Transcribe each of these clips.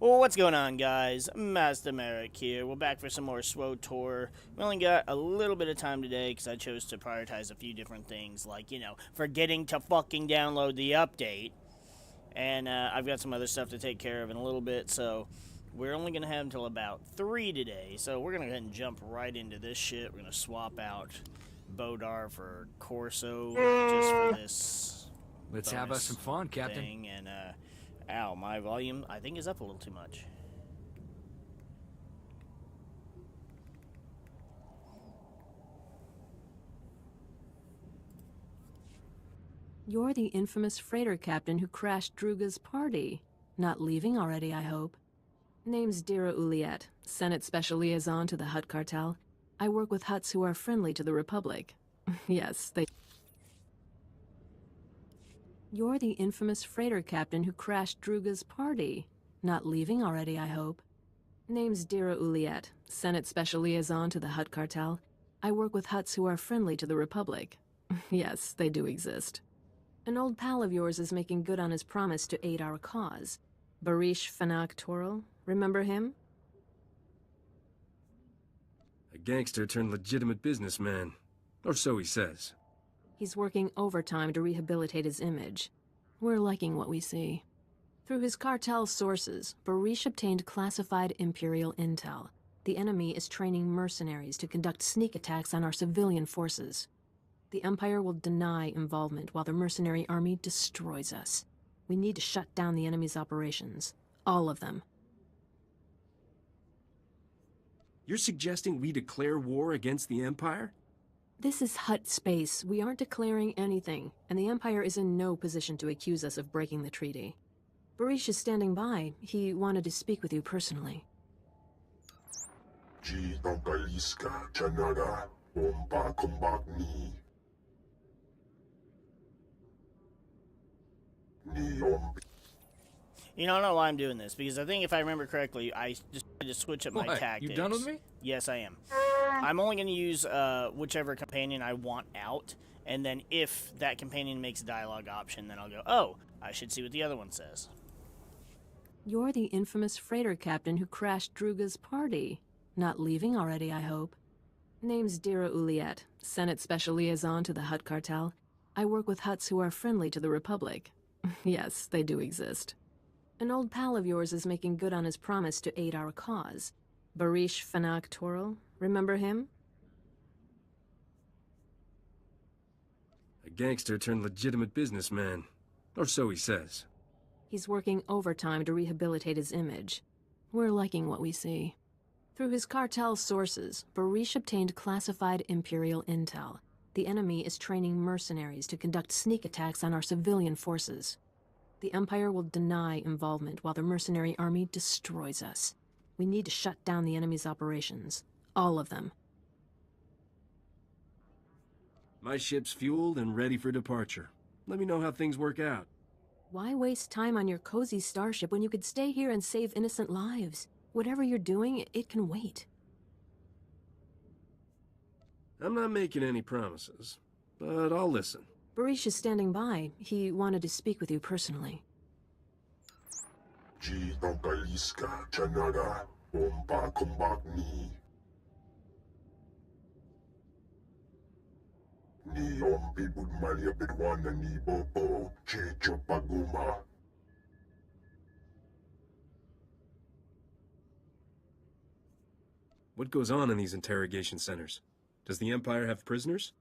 Well, what's going on, guys? Master Merrick here. We're back for some more SWOTOR. We only got a little bit of time today because I chose to prioritize a few different things, like, forgetting to fucking download the update. And I've got some other stuff to take care of in a little bit, so we're only going to have until about 3 today. So we're going to go ahead and jump right into this shit. We're going to swap out Bodar for Corso just for this. Let's have us some fun, Captain. Thing. And, ow, my volume, I think, is up a little too much. You're the infamous freighter captain who crashed Druga's party. Not leaving already, I hope. Name's Dira Uliet, Senate Special Liaison to the Hutt Cartel. I work with Hutts who are friendly to the Republic. Yes, they... You're the infamous freighter captain who crashed Druga's party. Not leaving already, I hope. Name's Dira Uliet, Senate Special Liaison to the Hutt Cartel. I work with Hutts who are friendly to the Republic. Yes, they do exist. An old pal of yours is making good on his promise to aid our cause. Barish Fanak Toro, remember him? A gangster turned legitimate businessman. Or so he says. He's working overtime to rehabilitate his image. We're liking what we see. Through his cartel sources, Barish obtained classified Imperial intel. The enemy is training mercenaries to conduct sneak attacks on our civilian forces. The Empire will deny involvement while the mercenary army destroys us. We need to shut down the enemy's operations. All of them. You're suggesting we declare war against the Empire? This is Hutt space. We aren't declaring anything, and the Empire is in no position to accuse us of breaking the treaty. Barish is standing by. He wanted to speak with you personally. I don't know why I'm doing this, because I think if I remember correctly, I just had to switch up my tactics. You done with me? Yes, I am. I'm only going to use whichever companion I want out, and then if that companion makes a dialogue option, then I'll go, oh, I should see what the other one says. You're the infamous freighter captain who crashed Druga's party. Not leaving already, I hope. Name's Dira Uliet, Senate Special Liaison to the Hutt Cartel. I work with Hutts who are friendly to the Republic. Yes, they do exist. An old pal of yours is making good on his promise to aid our cause. Barish Fanak Toro, remember him? A gangster turned legitimate businessman. Or so he says. He's working overtime to rehabilitate his image. We're liking what we see. Through his cartel sources, Barish obtained classified Imperial intel. The enemy is training mercenaries to conduct sneak attacks on our civilian forces. The Empire will deny involvement while the mercenary army destroys us. We need to shut down the enemy's operations. All of them. My ship's fueled and ready for departure. Let me know how things work out. Why waste time on your cozy starship when you could stay here and save innocent lives? Whatever you're doing, it can wait. I'm not making any promises, but I'll listen. Barish is standing by. He wanted to speak with you personally. What goes on in these interrogation centers? Does the Empire have prisoners?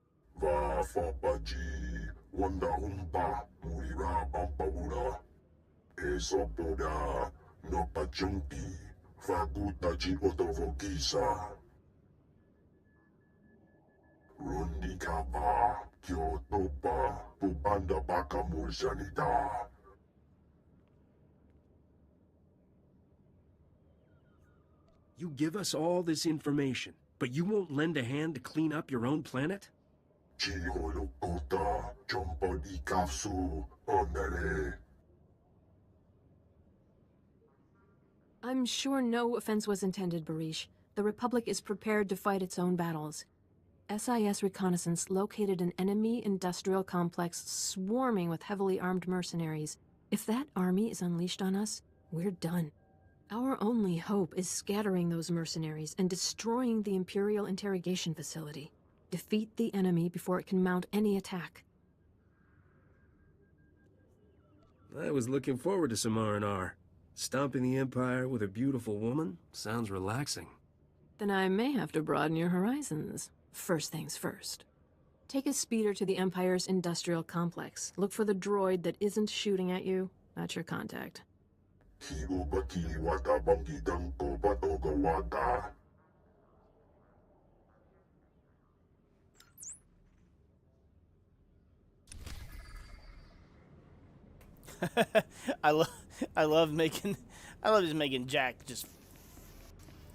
You give us all this information, but you won't lend a hand to clean up your own planet? I'm sure no offense was intended, Barish. The Republic is prepared to fight its own battles. SIS reconnaissance located an enemy industrial complex swarming with heavily armed mercenaries. If that army is unleashed on us, we're done. Our only hope is scattering those mercenaries and destroying the Imperial interrogation facility. Defeat the enemy before it can mount any attack. I was looking forward to some R&R. Stomping the Empire with a beautiful woman sounds relaxing. Then I may have to broaden your horizons. First things first. Take a speeder to the Empire's industrial complex. Look for the droid that isn't shooting at you. That's your contact. I love just making Jack just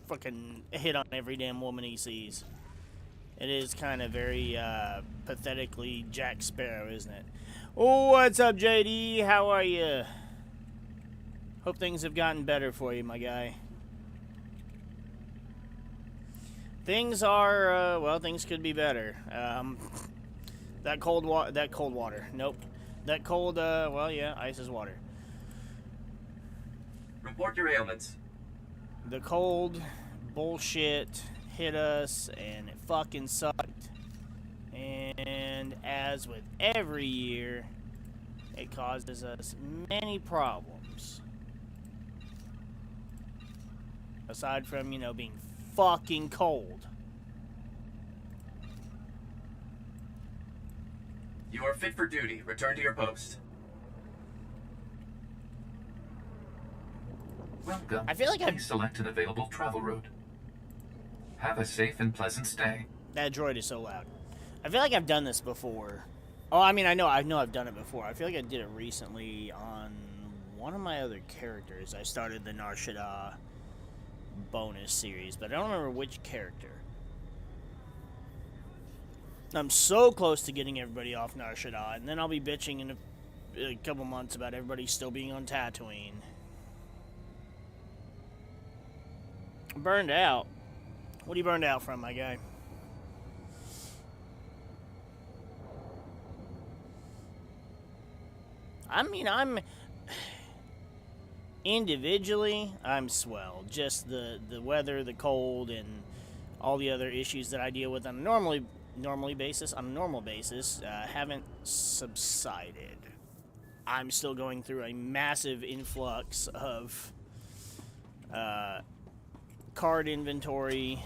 fucking hit on every damn woman he sees. It is kind of very pathetically Jack Sparrow, isn't it? Oh, what's up, JD? How are you? Hope things have gotten better for you, my guy. Things are well, things could be better. That cold water. Nope. That cold, well, yeah, ice is water. Report your ailments. The cold bullshit hit us, and it fucking sucked. And as with every year, it causes us many problems. Aside from, you know, being fucking cold. You are fit for duty. Return to your post. Welcome. I feel like Please select an available travel route. Have a safe and pleasant stay. That droid is so loud. I feel like I've done this before. Oh, I mean, I know I've done it before. I feel like I did it recently on one of my other characters. I started the Shaddaa bonus series, but I don't remember which character. I'm so close to getting everybody off Shaddaa, and then I'll be bitching in a couple months about everybody still being on Tatooine. Burned out. What are you burned out from, my guy? I mean, I'm individually, I'm swell. Just the weather, the cold, and all the other issues that I deal with on a normal basis haven't subsided. I'm still going through a massive influx of card inventory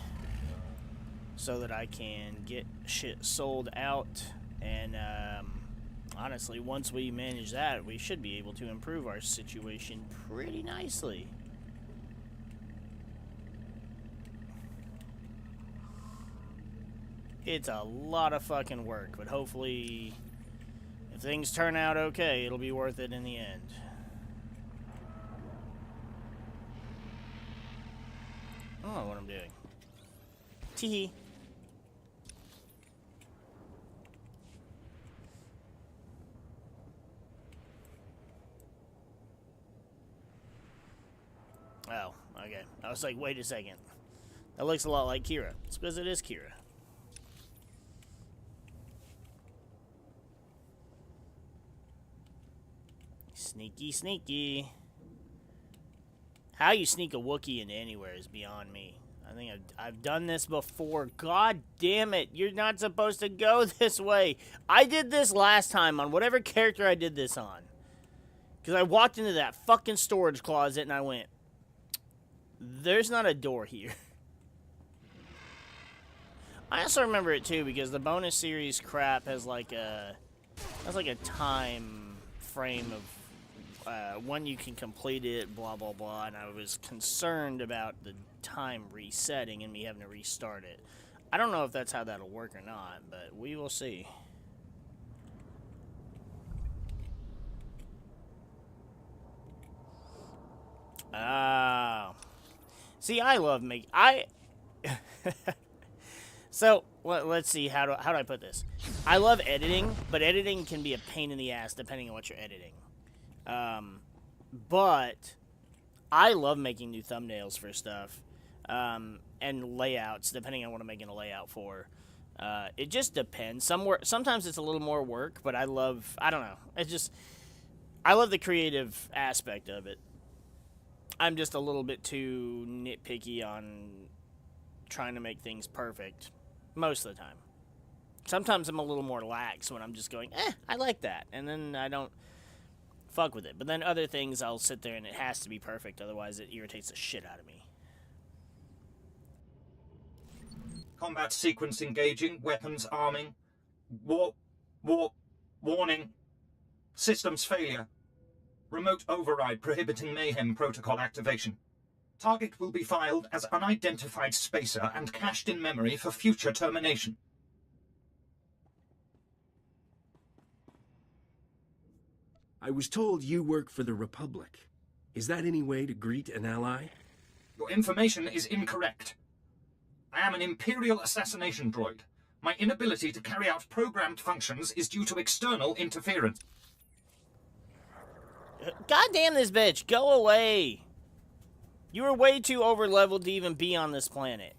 so that I can get shit sold out, and honestly, once we manage that, we should be able to improve our situation pretty nicely. It's a lot of fucking work, but hopefully, if things turn out okay, it'll be worth it in the end. I don't know what I'm doing. Teehee. Oh, okay. I was like, wait a second. That looks a lot like Kira. It's because it is Kira. Sneaky, sneaky. How you sneak a Wookiee into anywhere is beyond me. I think I've done this before. God damn it. You're not supposed to go this way. I did this last time on whatever character I did this on. Because I walked into that fucking storage closet and I went, there's not a door here. I also remember it too because the bonus series crap has like a time frame of when you can complete it, blah blah blah, and I was concerned about the time resetting and me having to restart it. I don't know if that's how that'll work or not, but we will see. See, I love making... So, let's see, how do I put this? I love editing, but editing can be a pain in the ass depending on what you're editing. But I love making new thumbnails for stuff, and layouts, depending on what I'm making a layout for. It just depends. Sometimes it's a little more work, but I don't know. I love the creative aspect of it. I'm just a little bit too nitpicky on trying to make things perfect most of the time. Sometimes I'm a little more lax when I'm just going, I like that, and then I don't fuck with it. But then other things I'll sit there and it has to be perfect, otherwise it irritates the shit out of me. Combat sequence engaging, weapons arming. Warning. Systems failure. Remote override prohibiting mayhem protocol activation. Target will be filed as unidentified spacer and cached in memory for future termination. I was told you work for the Republic. Is that any way to greet an ally? Your information is incorrect. I am an Imperial assassination droid. My inability to carry out programmed functions is due to external interference. God damn this bitch, go away! You were way too over-leveled to even be on this planet.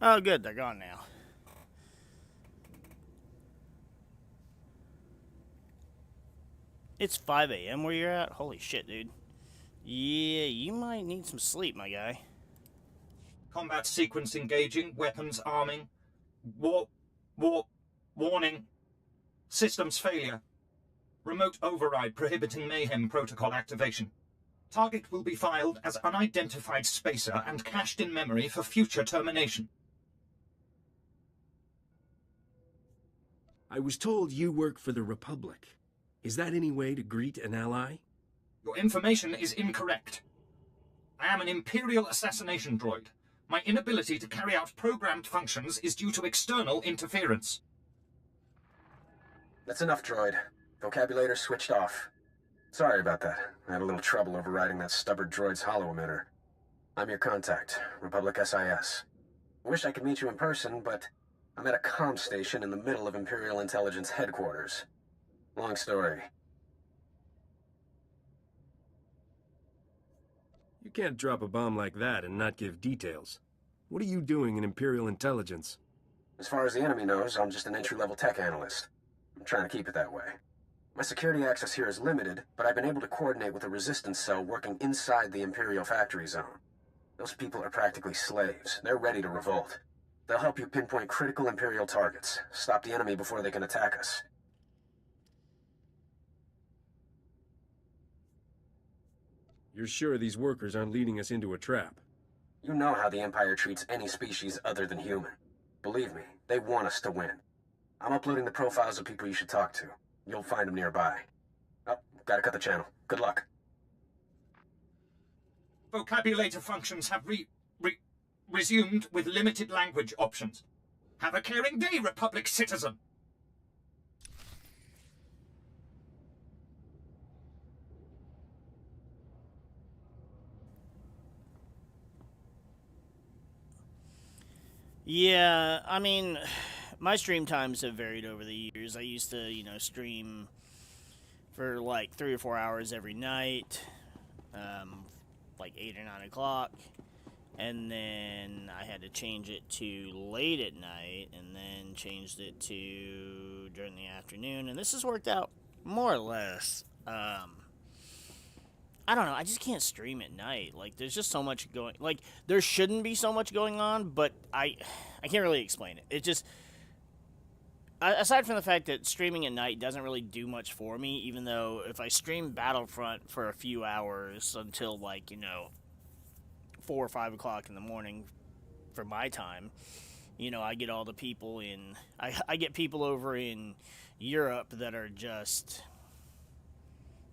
Oh, good, they're gone now. It's 5 a.m. where you're at? Holy shit, dude. Yeah, you might need some sleep, my guy. Combat sequence engaging, weapons arming. Warning. Systems failure. Remote override prohibiting mayhem protocol activation. Target will be filed as unidentified spacer and cached in memory for future termination. I was told you work for the Republic. Is that any way to greet an ally? Your information is incorrect. I am an Imperial assassination droid. My inability to carry out programmed functions is due to external interference. That's enough, droid. Vocabulator switched off. Sorry about that. I had a little trouble overriding that stubborn droid's holo emitter. I'm your contact, Republic SIS. I wish I could meet you in person, but I'm at a comm station in the middle of Imperial Intelligence headquarters. Long story. You can't drop a bomb like that and not give details. What are you doing in Imperial Intelligence? As far as the enemy knows, I'm just an entry-level tech analyst. I'm trying to keep it that way. My security access here is limited, but I've been able to coordinate with a resistance cell working inside the Imperial factory zone. Those people are practically slaves. They're ready to revolt. They'll help you pinpoint critical Imperial targets, stop the enemy before they can attack us. You're sure these workers aren't leading us into a trap? You know how the Empire treats any species other than human. Believe me, they want us to win. I'm uploading the profiles of people you should talk to. You'll find them nearby. Oh, gotta cut the channel. Good luck. Vocabulator functions have resumed with limited language options. Have a caring day, Republic citizen! Yeah, I mean, my stream times have varied over the years. I used to, stream for like 3 or 4 hours every night, like 8 or 9 o'clock. And then I had to change it to late at night, and then changed it to during the afternoon. And this has worked out more or less. I don't know. I just can't stream at night. Like, there's just so much going. Like, there shouldn't be so much going on, but I can't really explain it. It just, aside from the fact that streaming at night doesn't really do much for me, even though if I stream Battlefront for a few hours until, like, 4 or 5 o'clock in the morning for my time, I get all the people in. I get people over in Europe that are just.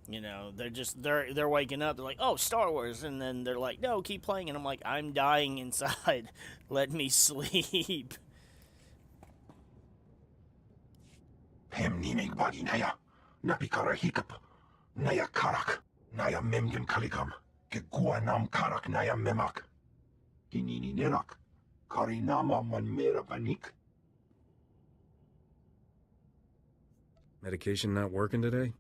They're waking up. They're like, "Oh, Star Wars," and then they're like, "No, keep playing." And I'm like, "I'm dying inside. Let me sleep." Hem nimig bagi naya, napikara hikap, naya karak, naya memgen kaligam, ke guanam karak naya memak. Kinini nerak, karinama man mera banik. Medication not working today?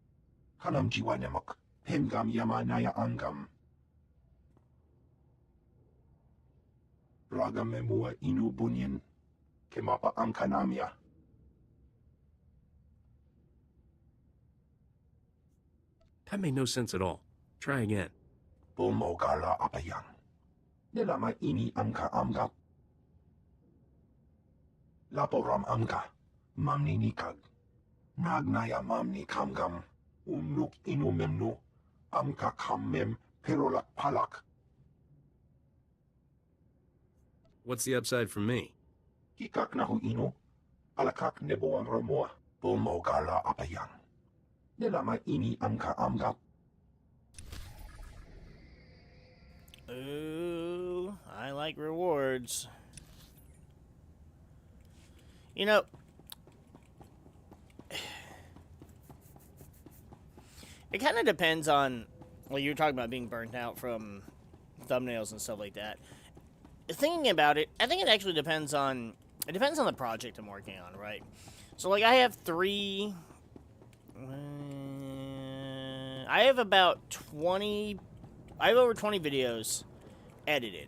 Kanam jiwa nemak, hemgam yama naya angam. Raga memua inu bunyan, kemapa amkanamia. That made no sense at all. Try again. Bumogala apayang. Nilama ini amka amgap. Laporam amka, mamni nikag. Nagnaya mamni kamgam. Umnuk inu memnu, amka kammem perolak palak. What's the upside for me? Kikak nahu inu, alakak nebo ang ramoa. Bumogala apayang. Nilama ini amka amgap. Ooh, I like rewards. It kind of depends on, well, you were talking about being burnt out from thumbnails and stuff like that. Thinking about it, I think it actually depends on the project I'm working on, right? So, like, I have over 20 videos edited,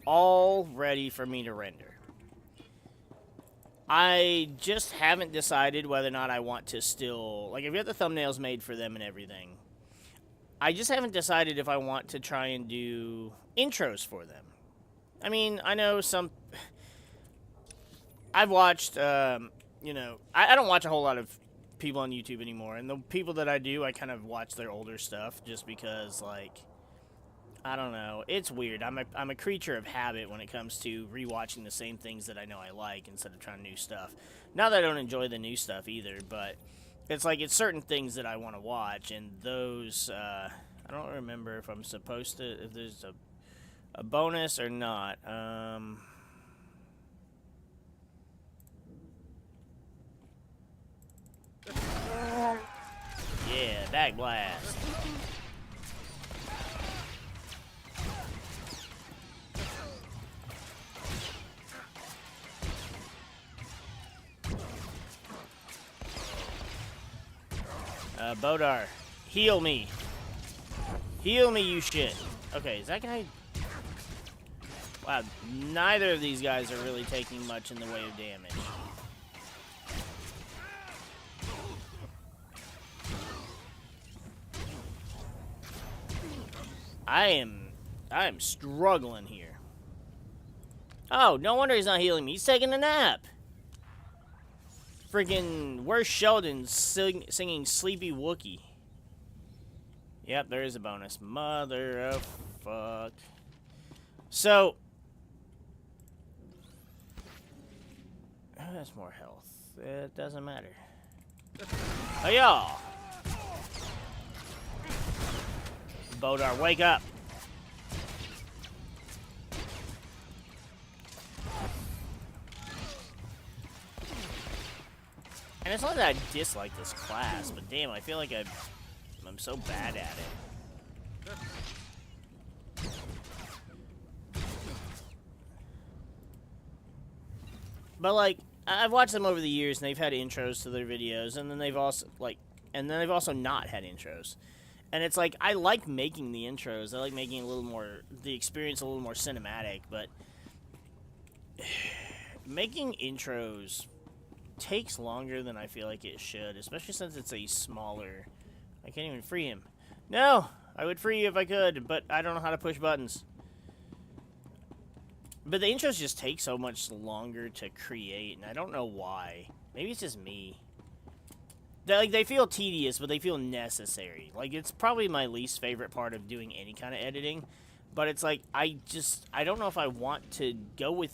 all ready for me to render. I just haven't decided whether or not I want to still, like, I've got the thumbnails made for them and everything. I just haven't decided if I want to try and do intros for them. I mean, I know I've watched, I don't watch a whole lot of people on YouTube anymore, and the people that I do, I kind of watch their older stuff just because, like, I don't know. It's weird. I'm a creature of habit when it comes to rewatching the same things that I know I like instead of trying new stuff. Not that I don't enjoy the new stuff either, but it's like it's certain things that I want to watch, and those I don't remember if I'm supposed to, if there's a bonus or not. Yeah, back blast. Bodar, heal me. Heal me, you shit. Okay, is that guy... Wow, neither of these guys are really taking much in the way of damage. I am struggling here. Oh, no wonder he's not healing me. He's taking a nap. Freaking, where's Sheldon singing Sleepy Wookie? Yep, there is a bonus. Mother of fuck. So... who has more health? It doesn't matter. Oh, y'all! Bodar, wake up! And it's not that I dislike this class, but damn, I feel like I'm so bad at it. But like, I've watched them over the years, and they've had intros to their videos, and then they've also not had intros. And it's like, I like making the intros. I like making the experience a little more cinematic, but making intros takes longer than I feel like it should, especially since it's a smaller... I can't even free him. No! I would free you if I could, but I don't know how to push buttons. But the intros just take so much longer to create, and I don't know why. Maybe it's just me. They feel tedious, but they feel necessary. Like, it's probably my least favorite part of doing any kind of editing. But it's like, I don't know if I want to go with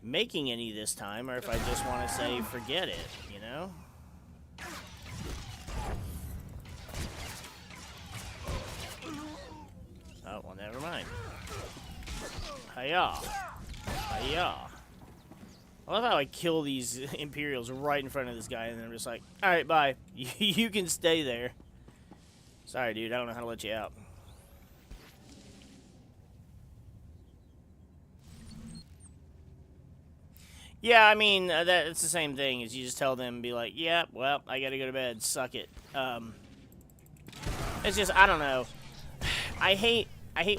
making any this time, or if I just want to say, forget it, you know? Oh, well, never mind. Hiya! Hiya! I love how I kill these Imperials right in front of this guy, and then I'm just like, alright, bye. You can stay there. Sorry, dude, I don't know how to let you out. Yeah, I mean, it's the same thing, as you just tell them, be like, yeah, well, I gotta go to bed, suck it. It's just, I don't know. I hate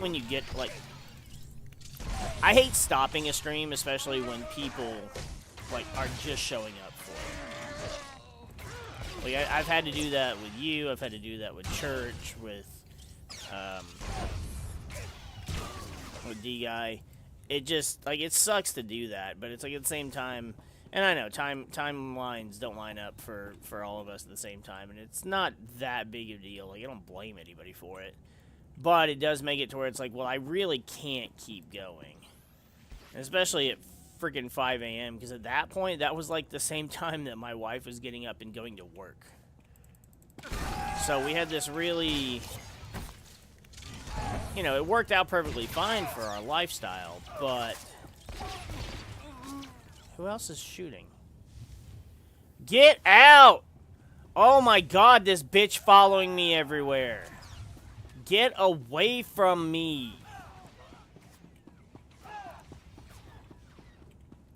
when you get, like... I hate stopping a stream, especially when people, like, are just showing up for it. Like, I've had to do that with you, I've had to do that with Church, with D-Guy. It just, like, it sucks to do that, but it's, like, at the same time, and I know, timelines don't line up for all of us at the same time, and it's not that big of a deal. Like, I don't blame anybody for it. But it does make it to where it's like, well, I really can't keep going. And especially at freaking 5 a.m., because at that point, that was like the same time that my wife was getting up and going to work. So we had this really, you know, it worked out perfectly fine for our lifestyle, but who else is shooting? Get out! Oh my god, this bitch following me everywhere. Get away from me.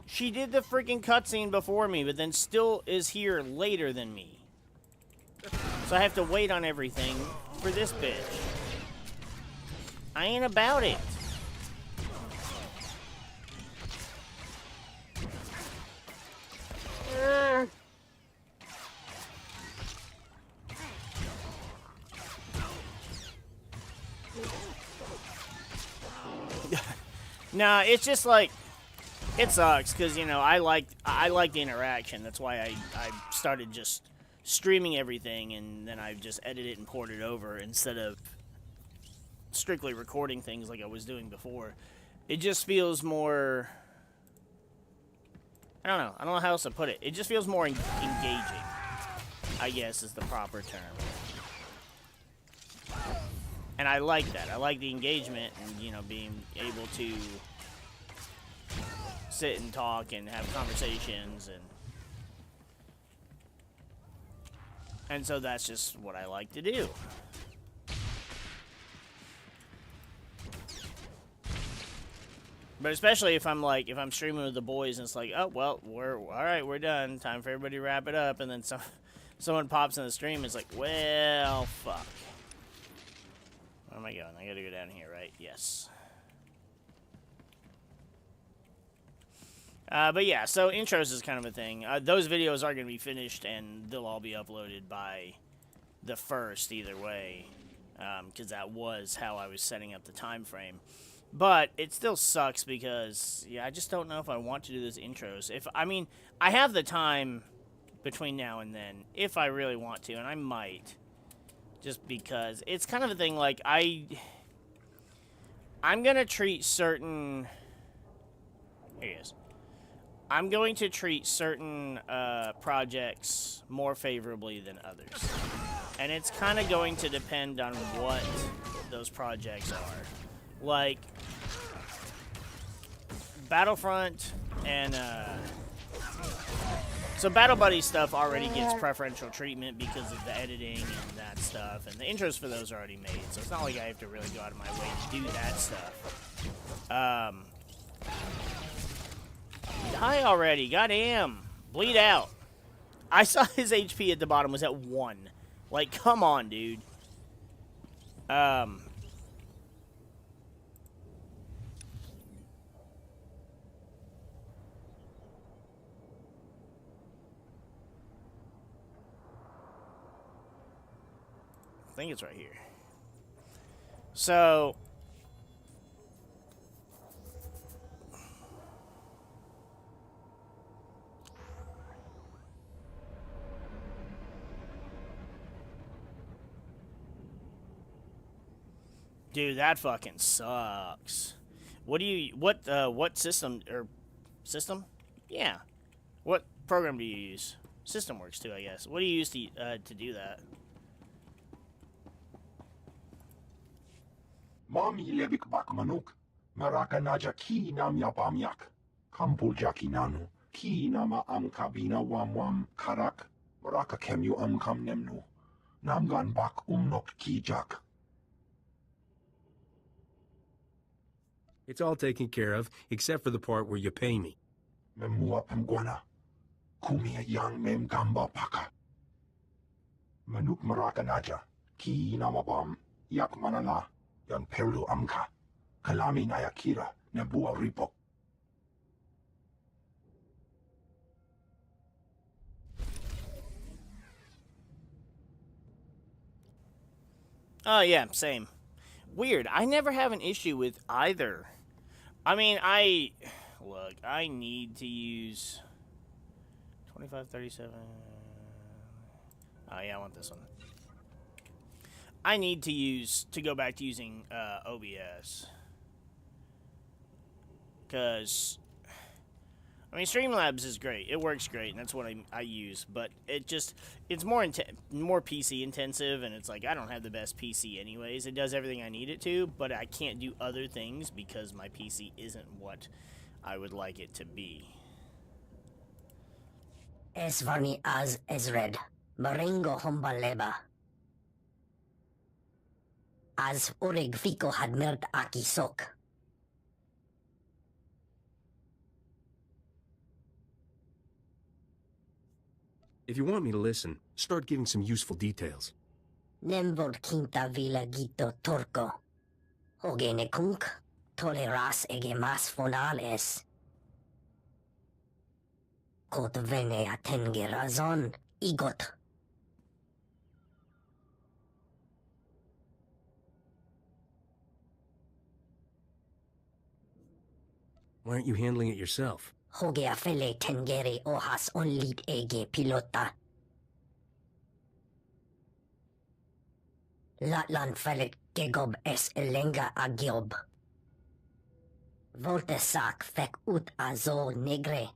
She did the freaking cutscene before me, but then still is here later than me. So I have to wait on everything for this bitch. I ain't about it. Nah, it's just like, it sucks because, you know, I like the interaction. That's why I started just streaming everything, and then I just edit it and port it over instead of strictly recording things like I was doing before. It just feels more, I don't know how else to put it. It just feels more engaging, I guess is the proper term. And I like that. I like the engagement and, you know, being able to sit and talk and have conversations, and so that's just what I like to do. But especially if I'm streaming with the boys and it's like, oh well, we're done. Time for everybody to wrap it up, and then someone pops in the stream and it's like, well, fuck. Where am I going? I gotta go down here, right? Yes. But yeah, so intros is kind of a thing. Those videos are going to be finished, and they'll all be uploaded by the 1st either way, because that was how I was setting up the time frame. But it still sucks because, yeah, I just don't know if I want to do those intros. I mean, I have the time between now and then, if I really want to, and I might Just because it's kind of a thing, like, I'm gonna treat certain... Here he is. I'm going to treat certain projects more favorably than others. And it's kind of going to depend on what those projects are. Like, Battlefront and... So Battle Buddy stuff already gets preferential treatment because of the editing and that stuff. And the intros for those are already made. So it's not like I have to really go out of my way to do that stuff. Die already. Goddamn. Bleed out. I saw his HP at the bottom was at 1. Like, come on, dude. I think it's right here. So... Dude, that fucking sucks. What system, or system? Yeah. What program do you use? System works too, I guess. What do you use to do that? Mami lebik bak manuk. Maraka naja ki nam yapamyak. Kampul jaki nanu. Ki nama am kabina wam karak. Maraka kemyu am kam nemnu. Namgan bak umnok ki jak. It's all taken care of, except for the part where you pay me. Memua pemguana. Kumia yang mem gamba paka. Manuk maraka naja. Ki nama bam. Yak manala. Yan perlu amka. Kalami nayakira. Nebua ripok. Oh, yeah, same. Weird. I never have an issue with either. I mean, look, I need to use 2537. Oh, yeah, I want this one. I need to go back to using OBS. Because, I mean, Streamlabs is great. It works great, and that's what I use. But it's more PC intensive, and it's like, I don't have the best PC anyways. It does everything I need it to, but I can't do other things because my PC isn't what I would like it to be. Esvarni az Ezred. Maringo hombaleba. As urig fiko had mirt aki sok. If you want me to listen, start giving some useful details. Nemvod quinta vila gito turco. Ogene kunk. Toleras ege mas fonales. Kot vene atenge razon. Igot. Why aren't you handling it yourself? Hoge afele tengere ohas onlit ege pilota. Latlan felet gegob es elenga agiob. Voltesak fek ut azo negre.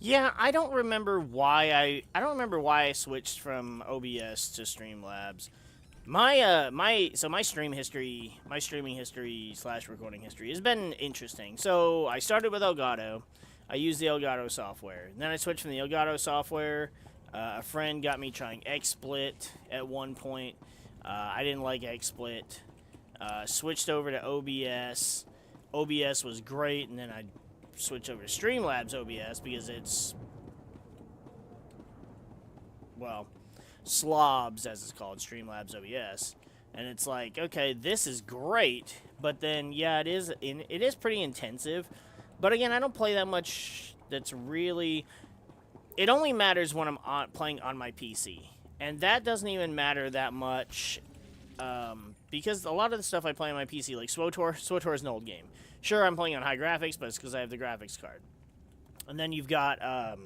Yeah, I don't remember why I switched from OBS to Streamlabs. My streaming history / recording history has been interesting. So I started with Elgato. I used the Elgato software. Then I switched from the Elgato software. A friend got me trying XSplit at one point. I didn't like XSplit. Switched over to OBS. OBS was great, and then I switch over to Streamlabs OBS because it's, well, Slobs as it's called, Streamlabs OBS, and it's like, okay, this is great, but then yeah, it is pretty intensive, but again, I don't play that much. That's really, it only matters when I'm playing on my PC, And that doesn't even matter that much, because a lot of the stuff I play on my PC, like SWTOR is an old game. Sure, I'm playing on high graphics, but it's because I have the graphics card. And then you've got,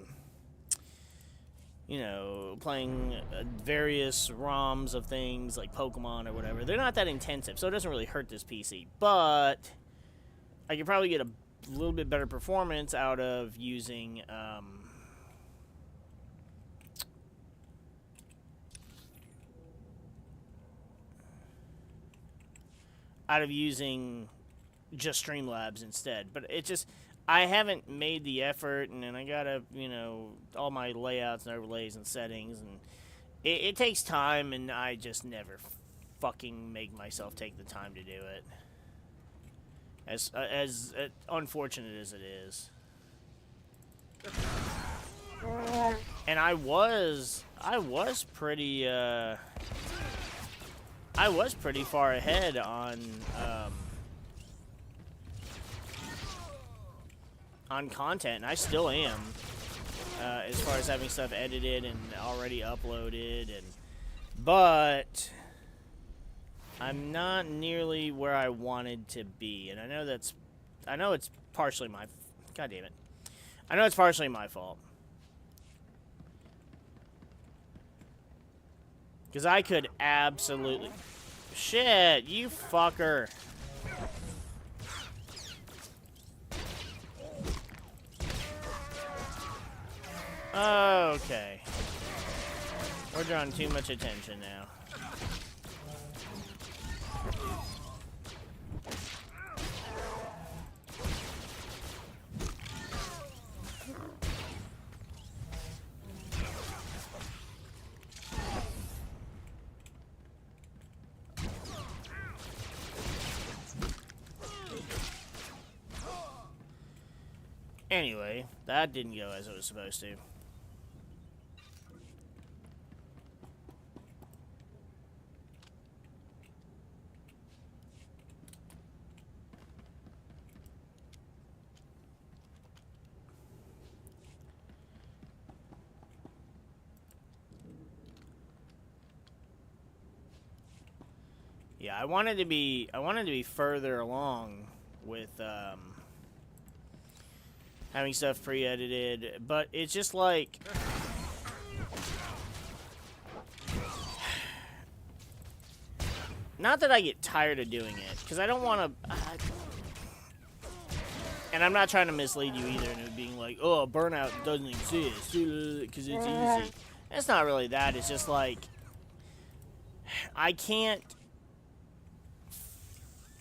you know, playing various ROMs of things like Pokemon or whatever. They're not that intensive, so it doesn't really hurt this PC. But I could probably get a little bit better performance out of using, just Streamlabs instead. But it just, I haven't made the effort, and then I gotta, you know, all my layouts and overlays and settings, and it takes time, and I just never fucking make myself take the time to do it. As unfortunate as it is. And I was pretty far ahead on content, and I still am, as far as having stuff edited and already uploaded, but I'm not nearly where I wanted to be, and I know it's partially my, god damn it, I know it's partially my fault. Because I could absolutely... Shit, you fucker. Okay. We're drawing too much attention now. Anyway, that didn't go as it was supposed to. Yeah, I wanted to be further along with having stuff pre-edited, but it's just like, not that I get tired of doing it, because I don't want to, and I'm not trying to mislead you either into being like, oh, Burnout doesn't exist, because it's easy. It's not really that, it's just like, I can't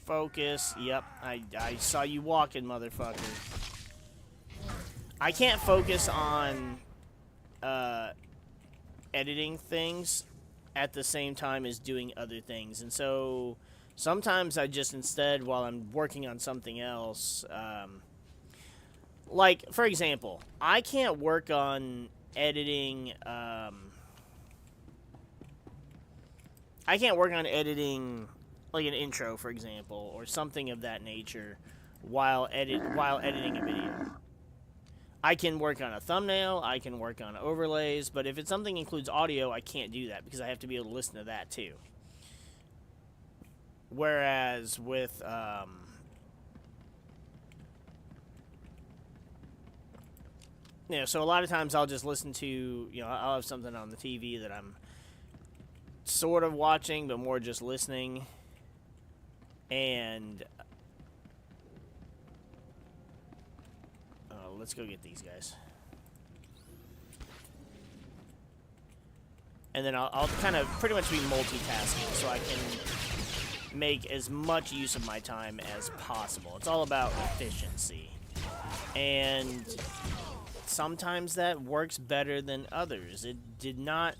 focus. Yep, I saw you walking, motherfucker. I can't focus on editing things at the same time as doing other things, and so sometimes I just instead, while I'm working on something else, like for example, I can't work on editing. I can't work on editing like an intro, for example, or something of that nature, while editing a video. I can work on a thumbnail, I can work on overlays, but if it's something that includes audio, I can't do that because I have to be able to listen to that too. Whereas with you know, so a lot of times I'll just listen to, you know, I'll have something on the TV that I'm sort of watching, but more just listening, and let's go get these guys. And then I'll kind of pretty much be multitasking so I can make as much use of my time as possible. It's all about efficiency. And sometimes that works better than others. It did not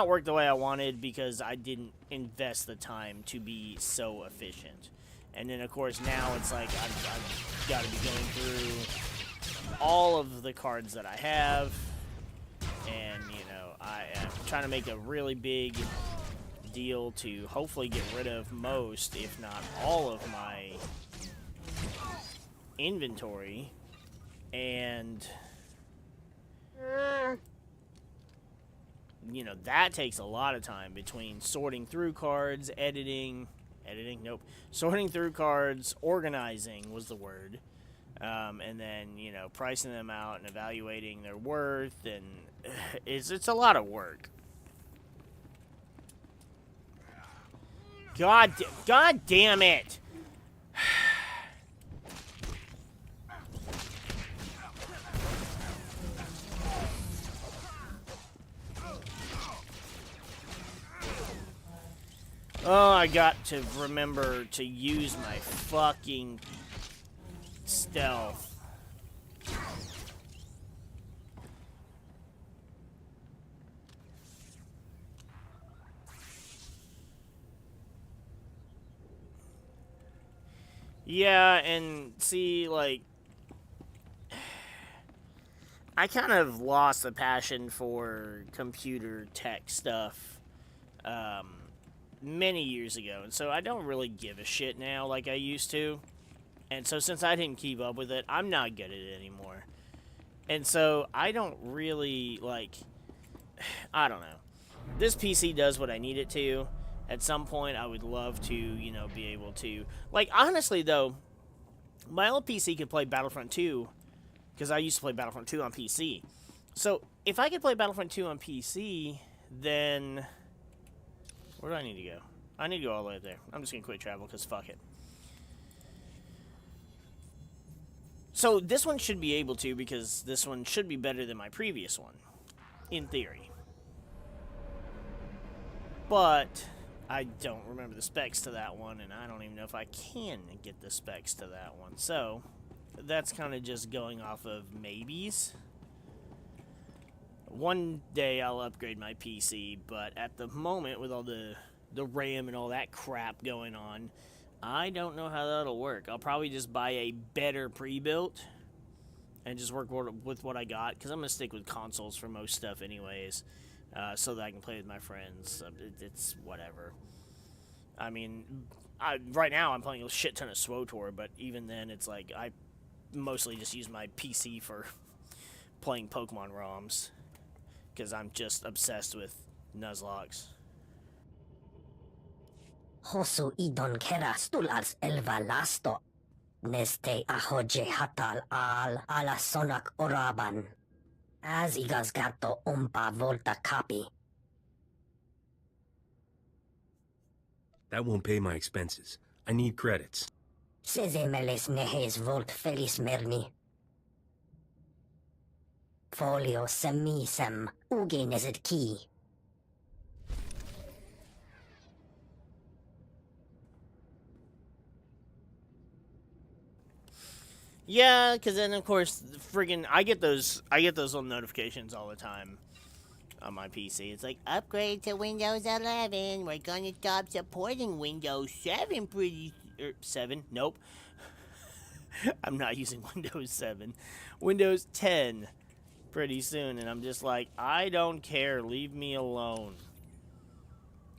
work the way I wanted because I didn't invest the time to be so efficient. And then, of course, now it's like I've got to be going through all of the cards that I have. And, you know, I am trying to make a really big deal to hopefully get rid of most, if not all, of my inventory. And you know, that takes a lot of time between sorting through cards, sorting through cards, organizing was the word, and then, you know, pricing them out and evaluating their worth, and it's a lot of work. God damn it! Oh, I got to remember to use my fucking stealth. Yeah, and see, like, I kind of lost the passion for computer tech stuff, many years ago, and so I don't really give a shit now like I used to. And so since I didn't keep up with it, I'm not good at it anymore. And so I don't really, like, I don't know. This PC does what I need it to. At some point, I would love to, you know, be able to, like, honestly, though, my old PC could play Battlefront 2, because I used to play Battlefront 2 on PC. So if I could play Battlefront 2 on PC, then where do I need to go? I need to go all the way up there. I'm just going to quit travel because fuck it. So this one should be able to, because this one should be better than my previous one, in theory. But I don't remember the specs to that one, and I don't even know if I can get the specs to that one. So that's kind of just going off of maybes. One day I'll upgrade my PC, but at the moment, with all the RAM and all that crap going on, I don't know how that'll work. I'll probably just buy a better pre-built and just work with what I got, because I'm going to stick with consoles for most stuff anyways, so that I can play with my friends. It's whatever. I mean, right now I'm playing a shit ton of SWTOR, but even then it's like I mostly just use my PC for playing Pokemon ROMs, because I'm just obsessed with Nuzlocke. Hosu idon keras tulars elva lasto. Neste ahoje hatal al alasonak oraban. As igas gato umpa volta capi. That won't pay my expenses. I need credits. Seze meles nehes volt felis merni. Folio semisem uge neset ki. Yeah, because then of course, friggin' I get those little notifications all the time on my PC. It's like, upgrade to Windows 11. We're gonna stop supporting Windows 7 pretty... 7? Nope. I'm not using Windows 7. Windows 10 pretty soon. And I'm just like, I don't care. Leave me alone.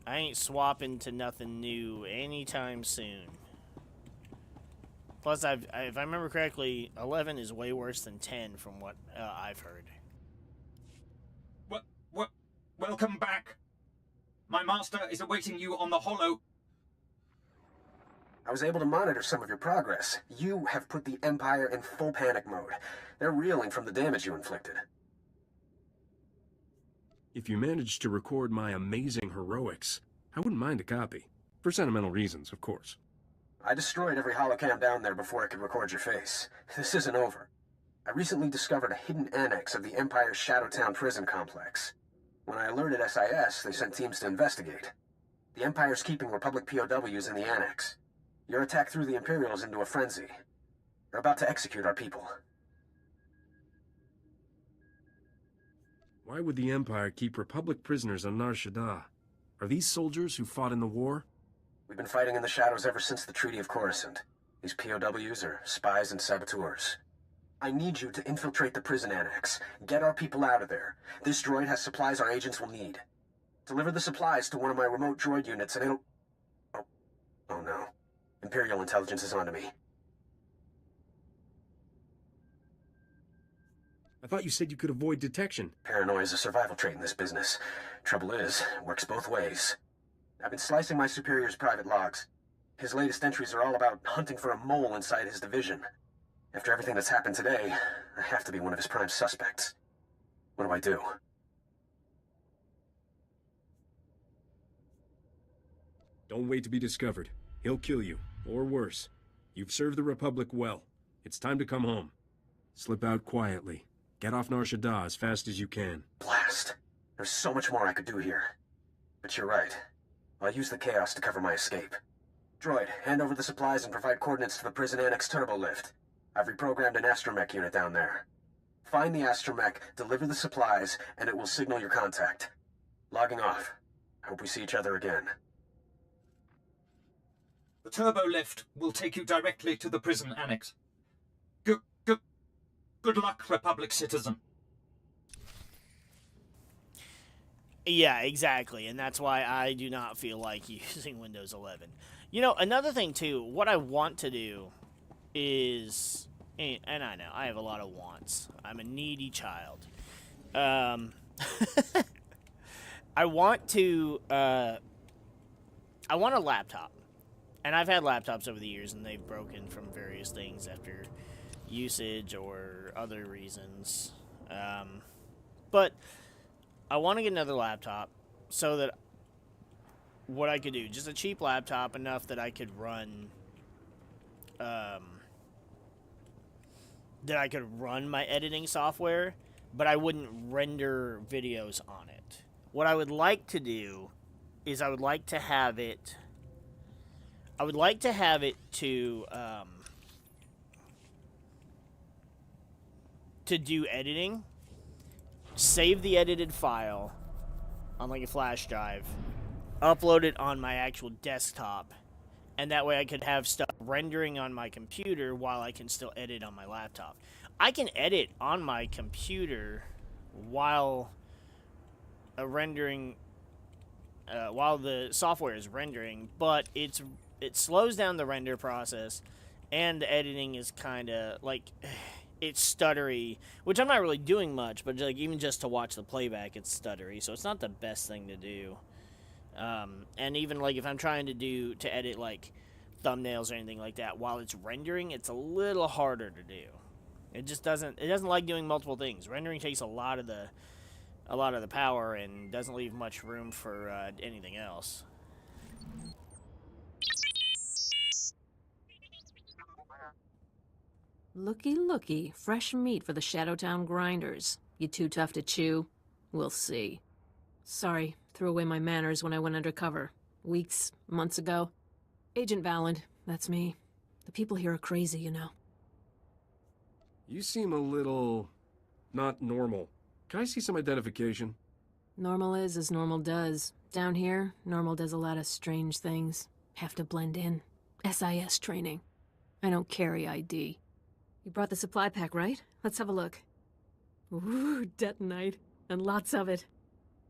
I ain't swapping to nothing new anytime soon. Plus, if I remember correctly, 11 is way worse than 10 from what I've heard. Welcome back. My master is awaiting you on the Hollow. I was able to monitor some of your progress. You have put the Empire in full panic mode. They're reeling from the damage you inflicted. If you managed to record my amazing heroics, I wouldn't mind a copy. For sentimental reasons, of course. I destroyed every holocam down there before I could record your face. This isn't over. I recently discovered a hidden annex of the Empire's Shadowtown prison complex. When I alerted SIS, they sent teams to investigate. The Empire's keeping Republic POWs in the annex. Your attack threw the Imperials into a frenzy. They're about to execute our people. Why would the Empire keep Republic prisoners on Nar Shaddaa? Are these soldiers who fought in the war? We've been fighting in the shadows ever since the Treaty of Coruscant. These POWs are spies and saboteurs. I need you to infiltrate the prison annex. Get our people out of there. This droid has supplies our agents will need. Deliver the supplies to one of my remote droid units and it'll... Oh no. Imperial intelligence is onto me. I thought you said you could avoid detection. Paranoia is a survival trait in this business. Trouble is, it works both ways. I've been slicing my superior's private logs. His latest entries are all about hunting for a mole inside his division. After everything that's happened today, I have to be one of his prime suspects. What do I do? Don't wait to be discovered. He'll kill you, or worse. You've served the Republic well. It's time to come home. Slip out quietly. Get off Nar Shaddaa as fast as you can. Blast. There's so much more I could do here. But you're right. I'll use the chaos to cover my escape. Droid, hand over the supplies and provide coordinates to the prison annex turbo lift. I've reprogrammed an astromech unit down there. Find the astromech, deliver the supplies, and it will signal your contact. Logging off. Hope we see each other again. The turbo lift will take you directly to the prison annex. Good luck, Republic citizen. Yeah, exactly, and that's why I do not feel like using Windows 11. You know, another thing, too, what I want to do is... And I know, I have a lot of wants. I'm a needy child. I want to... I want a laptop. And I've had laptops over the years, and they've broken from various things after usage or other reasons. But I want to get another laptop so that what I could do, just a cheap laptop, enough that I could run, my editing software, but I wouldn't render videos on it. What I would like to do is I would like to have it to do editing, save the edited file on like a flash drive, upload it on my actual desktop, and that way I could have stuff rendering on my computer while I can still edit on my laptop. I can edit on my computer while while the software is rendering, but it slows down the render process, and the editing is kind of like... It's stuttery, which I'm not really doing much, but like even just to watch the playback, it's stuttery, so it's not the best thing to do. And even like if I'm trying to edit like thumbnails or anything like that while it's rendering, it's a little harder to do. It doesn't like doing multiple things. Rendering takes a lot of the power and doesn't leave much room for anything else. Looky, looky. Fresh meat for the Shadowtown grinders. You too tough to chew? We'll see. Sorry, threw away my manners when I went undercover. Weeks, months ago. Agent Valland, that's me. The people here are crazy, you know. You seem a little... not normal. Can I see some identification? Normal is as normal does. Down here, normal does a lot of strange things. Have to blend in. SIS training. I don't carry ID. You brought the supply pack, right? Let's have a look. Ooh, detonite. And lots of it.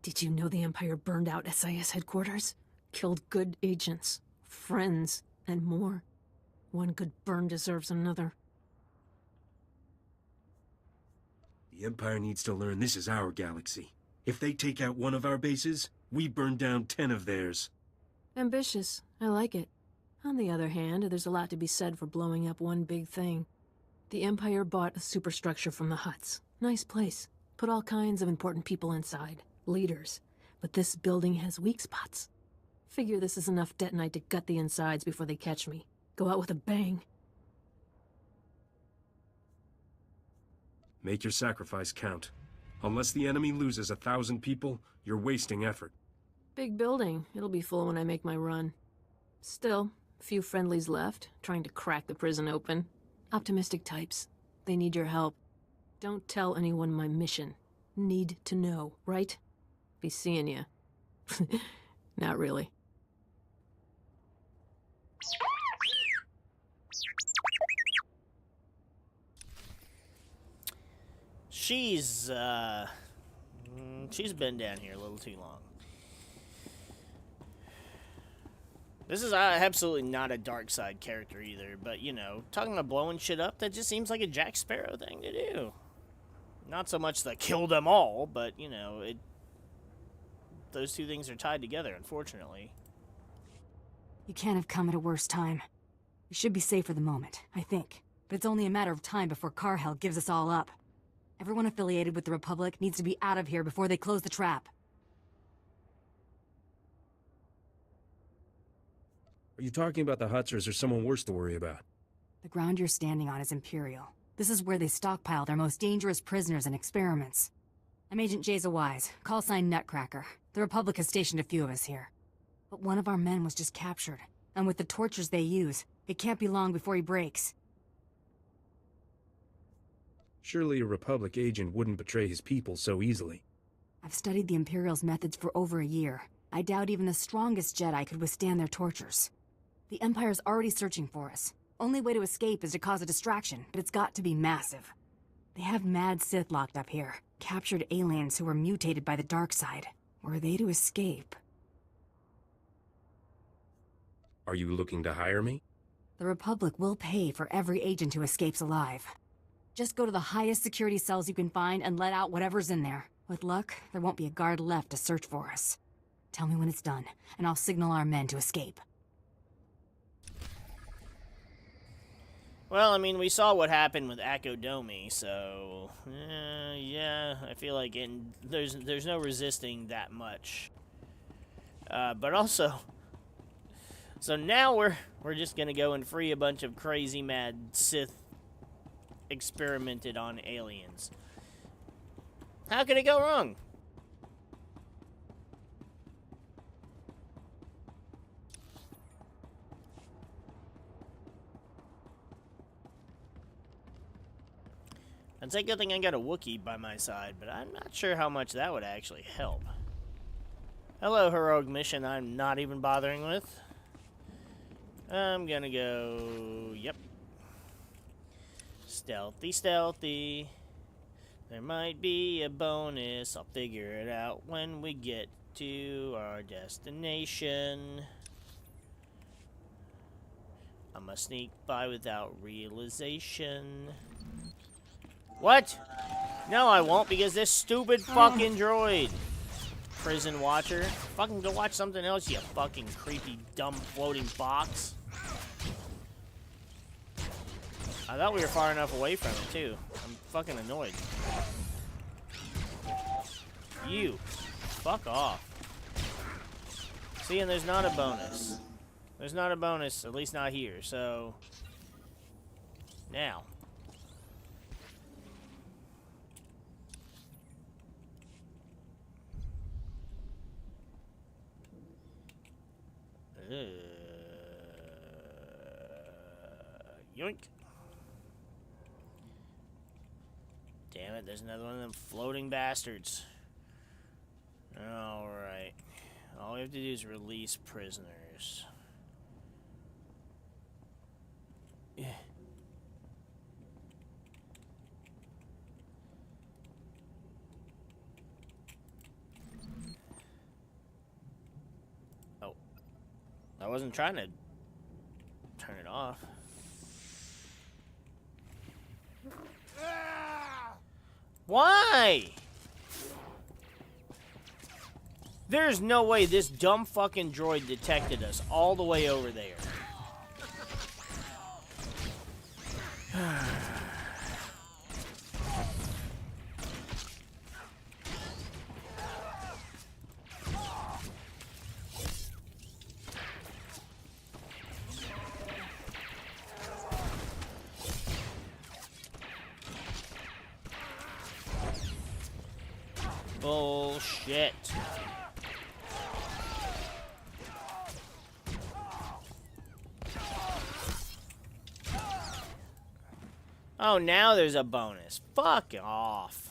Did you know the Empire burned out SIS headquarters? Killed good agents, friends, and more. One good burn deserves another. The Empire needs to learn this is our galaxy. If they take out one of our bases, we burn down 10 of theirs. Ambitious. I like it. On the other hand, there's a lot to be said for blowing up one big thing. The Empire bought a superstructure from the Hutts. Nice place. Put all kinds of important people inside. Leaders. But this building has weak spots. Figure this is enough detonite to gut the insides before they catch me. Go out with a bang. Make your sacrifice count. Unless the enemy loses 1,000 people, you're wasting effort. Big building. It'll be full when I make my run. Still, few friendlies left, trying to crack the prison open. Optimistic types. They need your help. Don't tell anyone my mission. Need to know, right? Be seeing ya. Not really. She's been down here a little too long. This is absolutely not a dark side character either, but, you know, talking about blowing shit up, that just seems like a Jack Sparrow thing to do. Not so much that killed them all, but, you know, those two things are tied together, unfortunately. You can't have come at a worse time. We should be safe for the moment, I think. But it's only a matter of time before Carhell gives us all up. Everyone affiliated with the Republic needs to be out of here before they close the trap. Are you talking about the Hutts, or is there someone worse to worry about? The ground you're standing on is Imperial. This is where they stockpile their most dangerous prisoners and experiments. I'm Agent Jaza Wise, call sign Nutcracker. The Republic has stationed a few of us here. But one of our men was just captured, and with the tortures they use, it can't be long before he breaks. Surely a Republic agent wouldn't betray his people so easily. I've studied the Imperial's methods for over a year. I doubt even the strongest Jedi could withstand their tortures. The Empire's already searching for us. Only way to escape is to cause a distraction, but it's got to be massive. They have mad Sith locked up here, captured aliens who were mutated by the dark side. Were they to escape? Are you looking to hire me? The Republic will pay for every agent who escapes alive. Just go to the highest security cells you can find and let out whatever's in there. With luck, there won't be a guard left to search for us. Tell me when it's done, and I'll signal our men to escape. Well, I mean, we saw what happened with Akodomi, so yeah, I feel like there's no resisting that much. But also, so now we're just gonna go and free a bunch of crazy mad Sith experimented on aliens. How could it go wrong? It's a good thing I got a Wookiee by my side, but I'm not sure how much that would actually help. Hello, heroic mission I'm not even bothering with. I'm gonna go... Yep. Stealthy, stealthy. There might be a bonus. I'll figure it out when we get to our destination. I'm gonna sneak by without realization. What? No, I won't, because this stupid fucking droid. Prison watcher. Fucking go watch something else, you fucking creepy, dumb, floating box. I thought we were far enough away from it, too. I'm fucking annoyed. You. Fuck off. See, and there's not a bonus. There's not a bonus, at least not here, so... Now. Yoink. Damn it, there's another one of them floating bastards. Alright. All we have to do is release prisoners. Yeah. Oh. I wasn't trying to turn it off. Why? There's no way this dumb fucking droid detected us all the way over there. Bullshit. Oh, now there's a bonus. Fuck off.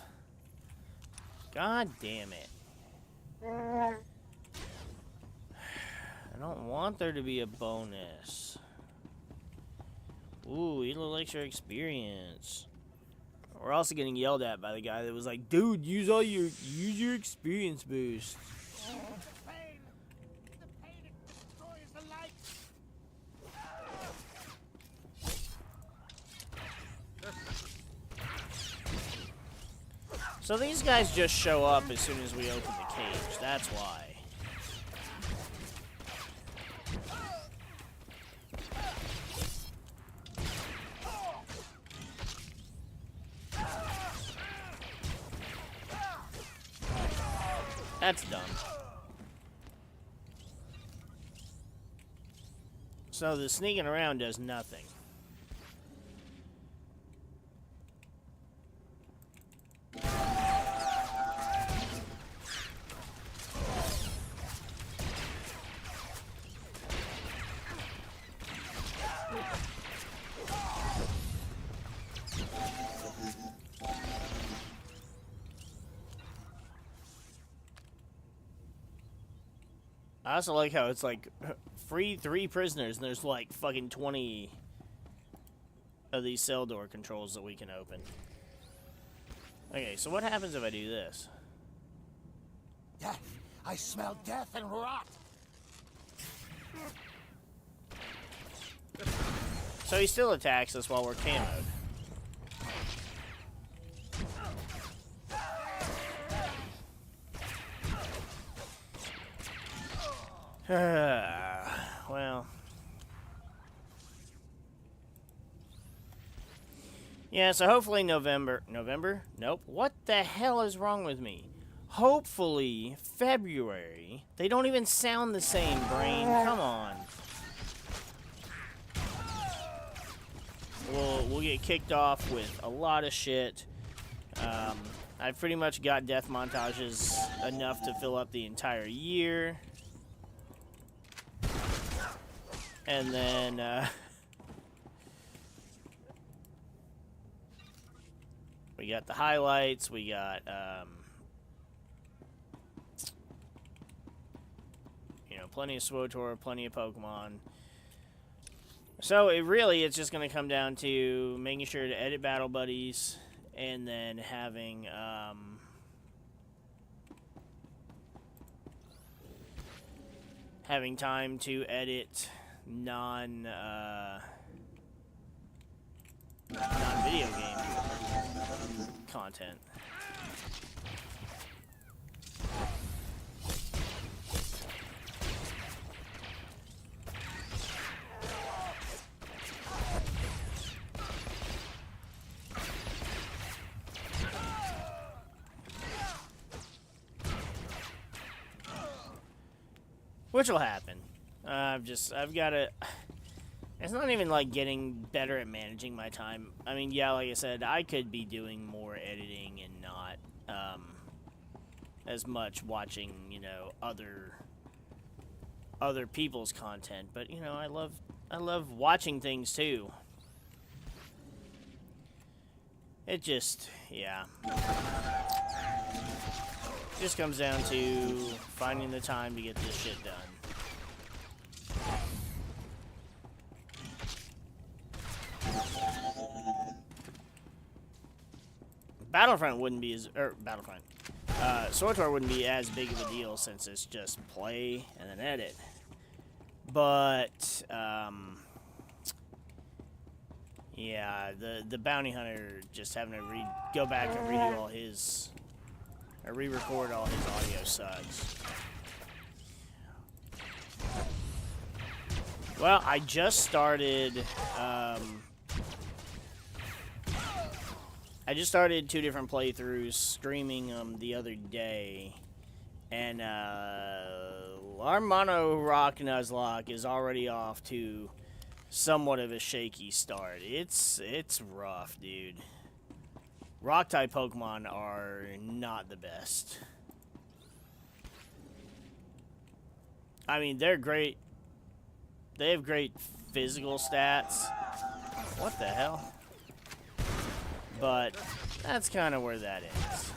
God damn it. I don't want there to be a bonus. Ooh, a little extra experience. We're also getting yelled at by the guy that was like, dude, use your experience boost. So these guys just show up as soon as we open the cage. That's why. That's dumb. So the sneaking around does nothing. I also like how it's like free 3 prisoners and there's like fucking 20 of these cell door controls that we can open. Okay, so what happens if I do this? Death! I smell death and rot! So he still attacks us while we're camoed. Well. Yeah, so hopefully November. Nope. What the hell is wrong with me? Hopefully February. They don't even sound the same, brain. Come on. We'll get kicked off with a lot of shit. I've pretty much got death montages enough to fill up the entire year. And then, we got the highlights, we got, you know, plenty of SWTOR, plenty of Pokemon. So, it's just going to come down to making sure to edit Battle Buddies, and then having, having time to edit non-video game content. Which will happen. I've got to... It's not even, like, getting better at managing my time. I mean, yeah, like I said, I could be doing more editing and not, as much watching, you know, other people's content. But, you know, I love watching things, too. It just, yeah. Just comes down to finding the time to get this shit done. Battlefront wouldn't be as, SWTOR wouldn't be as big of a deal since it's just play and then edit. But, yeah, the bounty hunter just having to go back and redo all his, or re-record all his audio sucks. Well, I just started, I just started 2 different playthroughs, streaming them the other day, and our Mono Rock Nuzlocke is already off to somewhat of a shaky start. It's rough, dude. Rock-type Pokemon are not the best. I mean, they're great. They have great physical stats. What the hell? But that's kind of where that is.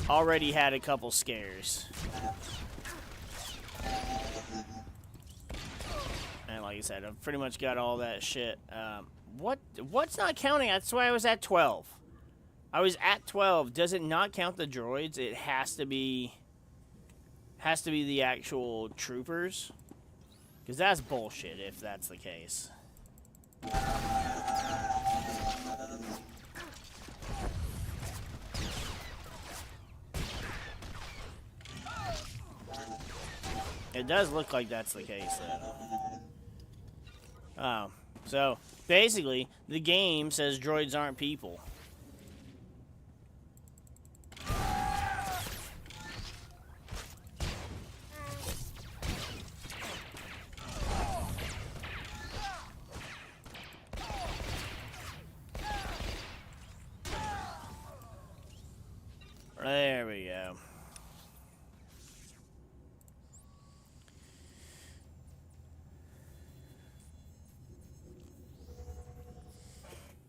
Already had a couple scares. And like I said, I've pretty much got all that shit. What's not counting? That's why I was at 12. I was at 12. Does it not count the droids? It has to be the actual troopers. Because that's bullshit if that's the case. It does look like that's the case, though. Oh. So, basically, the game says droids aren't people. There we go.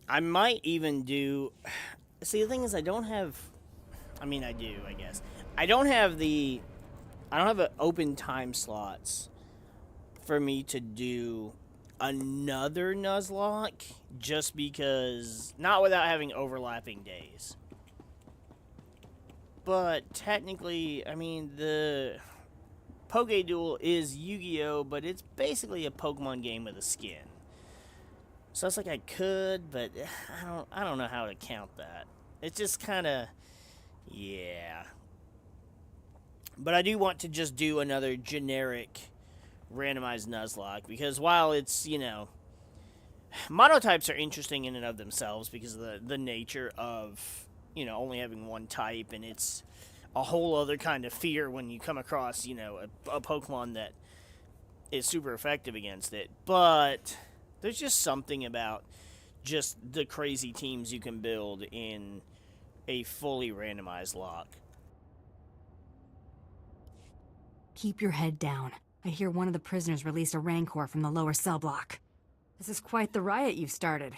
I might even do... See, the thing is, I don't have... I mean, I do, I guess. I don't have the... I don't have open time slots for me to do another Nuzlocke, just because... Not without having overlapping days. But technically, I mean, the Poke Duel is Yu-Gi-Oh, but it's basically a Pokemon game with a skin. So it's like I could, but I don't know how to count that. It's just kind of, yeah. But I do want to just do another generic randomized Nuzlocke, because while it's, you know, monotypes are interesting in and of themselves because of the nature of, you know, only having one type, and it's a whole other kind of fear when you come across, you know, a Pokemon that is super effective against it. But there's just something about just the crazy teams you can build in a fully randomized lock. Keep your head down. I hear one of the prisoners released a Rancor from the lower cell block. This is quite the riot you've started.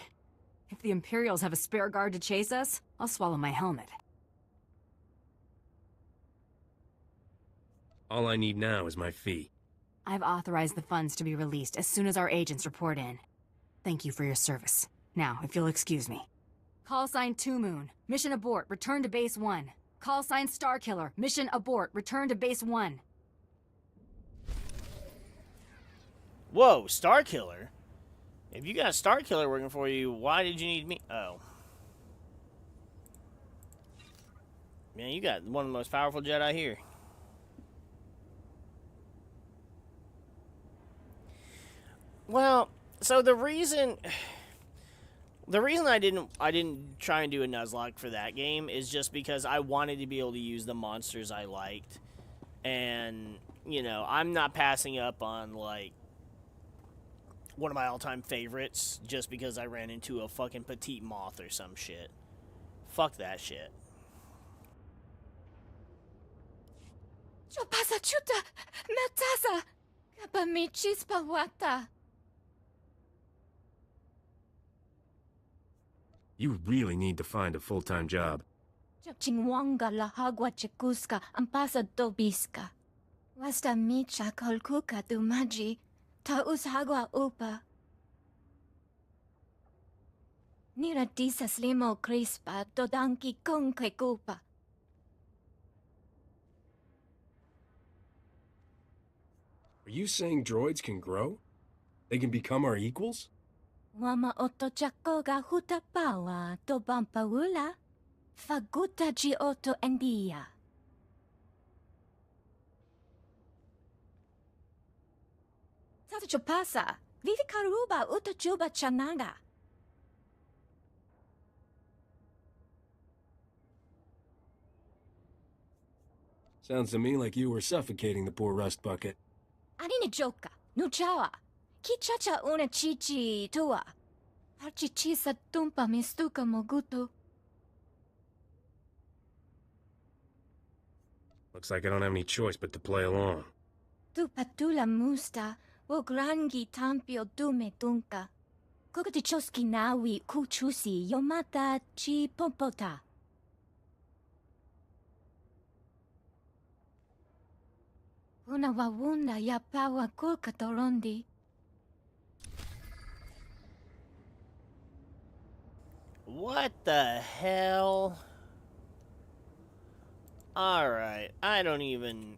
If the Imperials have a spare guard to chase us, I'll swallow my helmet. All I need now is my fee. I've authorized the funds to be released as soon as our agents report in. Thank you for your service. Now, if you'll excuse me. Call sign 2 Moon. Mission abort. Return to base 1. Call sign Starkiller. Mission abort. Return to base 1. Whoa, Starkiller? If you got Starkiller working for you, why did you need me? Oh. Man, you got one of the most powerful Jedi here. Well, so the reason I didn't try and do a Nuzlocke for that game is just because I wanted to be able to use the monsters I liked. And, you know, I'm not passing up on, like, one of my all-time favorites just because I ran into a fucking petite moth or some shit. Fuck that shit. Yo pasa chuta, matasa, kapamichis pawata. You really need to find a full-time job. Chingwanga la hagwa chikuska, ampasa dobiska. Wasta micha kolkuka dumaji, taus hagwa upa. Nira disas limo crispa, dodanki konke kupa. Are you saying droids can grow? They can become our equals? Wama oto chakoga huta pawa, to bampaula. Faguta ji oto endia. Tata chupasa, vivi karuba uta chuba chanaga. Sounds to me like you were suffocating the poor rust bucket. Anine joka, nuchawa. Kichacha una chichi tua. Archichisa tumpa mistuka mogutu. Looks like I don't have any choice but to play along. Tu patula musta, wo grangi tampio dume tunka. Kokatichoski nawi kuchusi yomata chi pompota. Una wawunda ya pawa kulka torondi. What the hell? Alright, I don't even...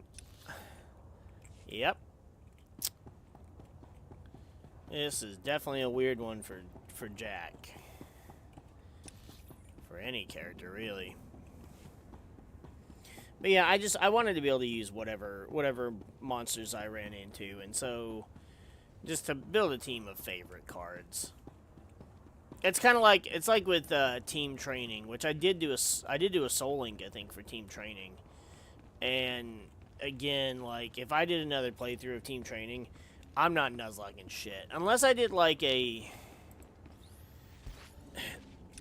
Yep. This is definitely a weird one for Jack. For any character, really. But yeah, I wanted to be able to use whatever monsters I ran into, and so just to build a team of favorite cards. It's kind of like with team training, which I did do a Soul Link, I think, for team training. And again, like if I did another playthrough of team training, I'm not nuzlocking shit unless I did like a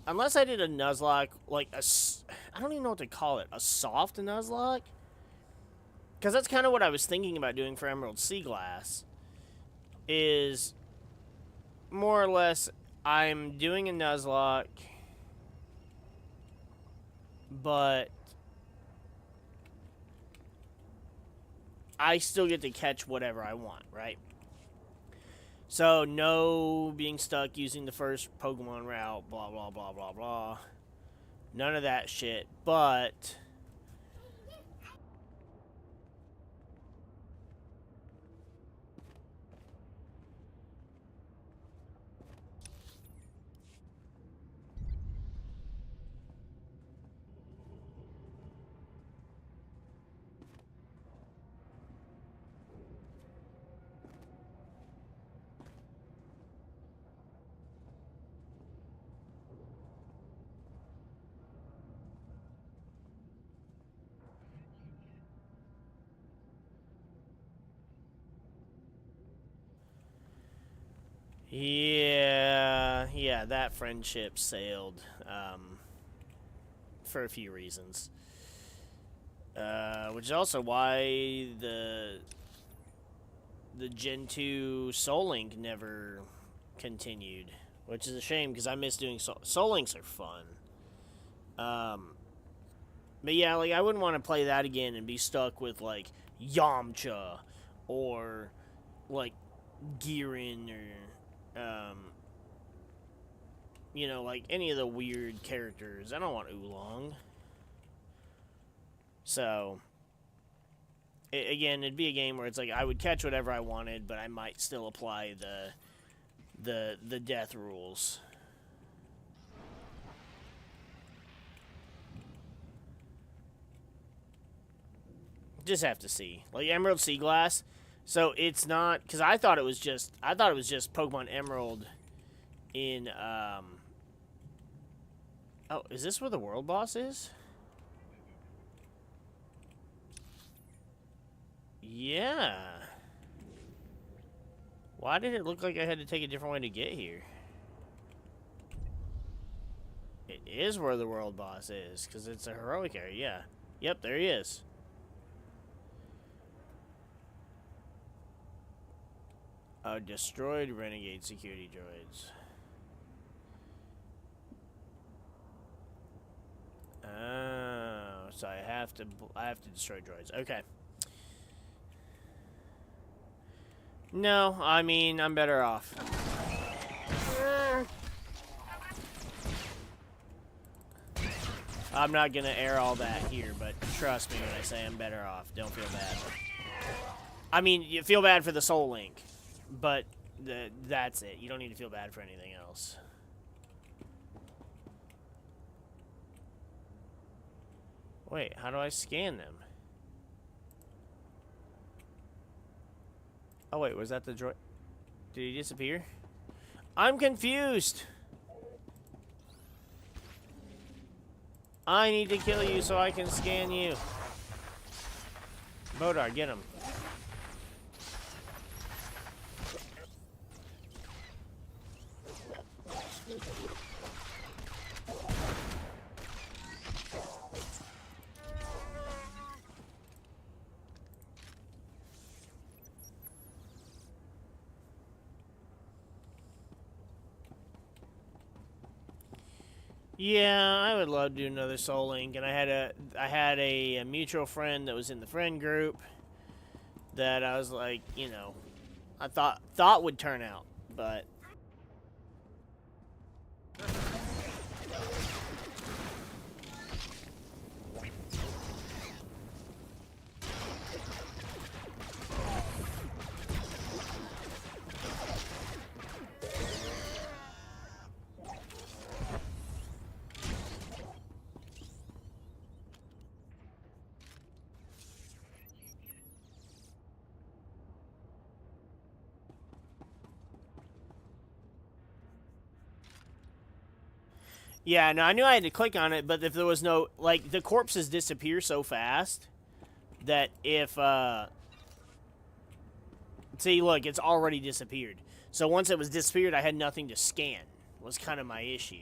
Nuzlocke, like I don't even know what to call it, a soft Nuzlocke? Because that's kind of what I was thinking about doing for Emerald Sea Glass, is more or less I'm doing a Nuzlocke, but I still get to catch whatever I want, right? So, no being stuck using the first Pokemon route, blah, blah, blah, blah, blah. None of that shit, but yeah, that friendship sailed, for a few reasons. Which is also why the Gen 2 Soul Link never continued, which is a shame because I miss doing Soul Links are fun. But yeah, like I wouldn't want to play that again and be stuck with like Yamcha or like Giran or you know, like any of the weird characters. I don't want Oolong. So again, it'd be a game where it's like I would catch whatever I wanted, but I might still apply the death rules. Just have to see. Like Emerald Sea Glass, so it's not, because I thought it was just Pokemon Emerald in oh, is this where the world boss is? Yeah. Why did it look like I had to take a different way to get here? It is where the world boss is, because it's a heroic area, yeah. Yep, there he is. Destroyed renegade security droids. Oh, so I have to destroy droids. Okay. No, I mean, I'm better off. I'm not gonna air all that here, but trust me when I say I'm better off. Don't feel bad. I mean, you feel bad for the Soul Link, but that's it. You don't need to feel bad for anything else. Wait, how do I scan them? Oh wait, was that the droid? Did he disappear? I'm confused! I need to kill you so I can scan you. Bodar, get him. Yeah, I would love to do another Soul Link, and I had a mutual friend that was in the friend group that I was like, you know, I thought would turn out, but Yeah, no, I knew I had to click on it, but if there was no... Like, the corpses disappear so fast that if, See, look, it's already disappeared. So once it was disappeared, I had nothing to scan. Was kind of my issue.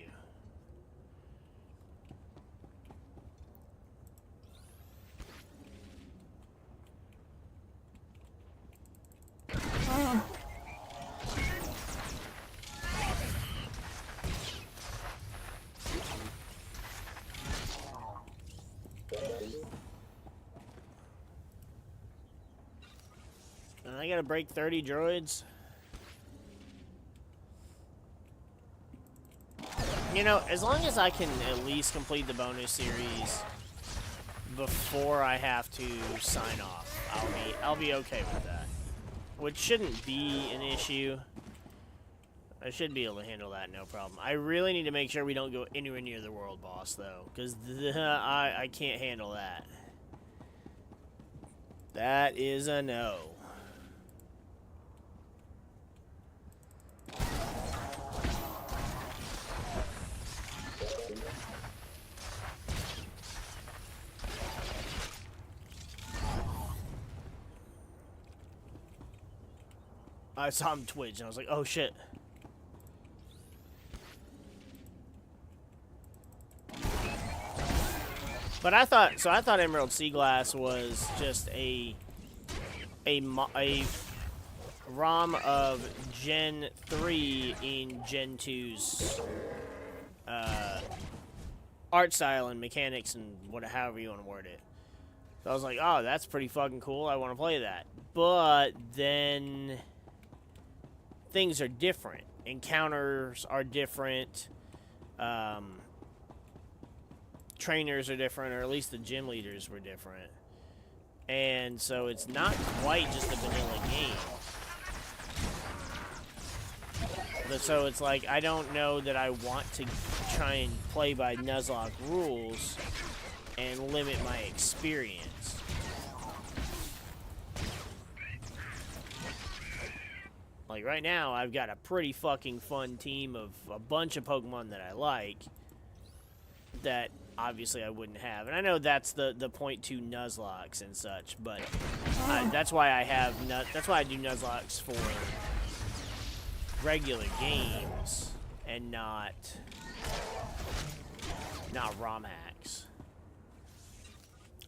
And I gotta break 30 droids. You know, as long as I can at least complete the bonus series before I have to sign off, I'll be okay with that. Which shouldn't be an issue. I should be able to handle that, no problem. I really need to make sure we don't go anywhere near the world boss, though, because I can't handle that. That is a no. I saw him twitch, and I was like, oh, shit. But I thought Emerald Sea Glass was just a ROM of Gen 3 in Gen 2's art style and mechanics and however you want to word it. So I was like, oh, that's pretty fucking cool. I want to play that. But then things are different. Encounters are different. Trainers are different, or at least the gym leaders were different. And so it's not quite just a vanilla game. But so it's like, I don't know that I want to try and play by Nuzlocke rules and limit my experience. Like right now, I've got a pretty fucking fun team of a bunch of Pokemon that I like that obviously I wouldn't have. And I know that's the point to Nuzlocks and such, but that's why that's why I do Nuzlocks for regular games and not ROM hacks.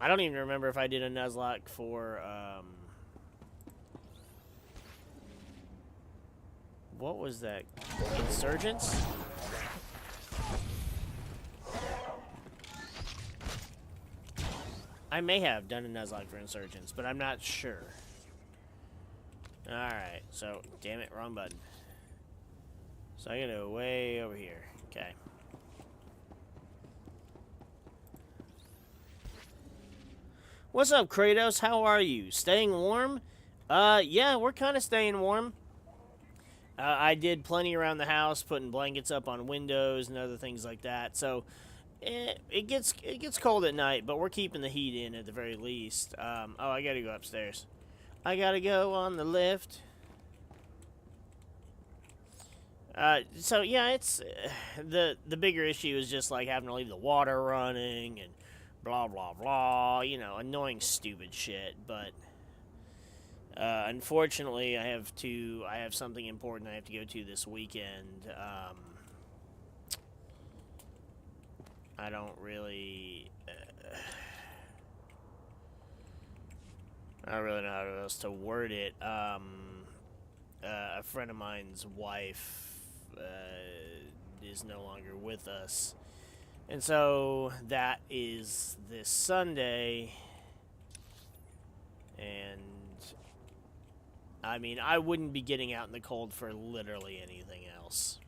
I don't even remember if I did a Nuzlocke for what was that? Insurgents? I may have done a Nuzlocke for Insurgents, but I'm not sure. Alright, so, damn it, wrong button. So I gotta go way over here. Okay. What's up, Kratos? How are you? Staying warm? Yeah, we're kind of staying warm. I did plenty around the house, putting blankets up on windows and other things like that. So it gets cold at night, but we're keeping the heat in at the very least. Oh, I gotta go upstairs. I gotta go on the lift. So yeah, it's the bigger issue is just like having to leave the water running and blah blah blah. You know, annoying stupid shit, but. Unfortunately, I have something important I have to go to this weekend. I don't really know how else to word it. A friend of mine's wife is no longer with us. And so that is this Sunday. And I mean, I wouldn't be getting out in the cold for literally anything else.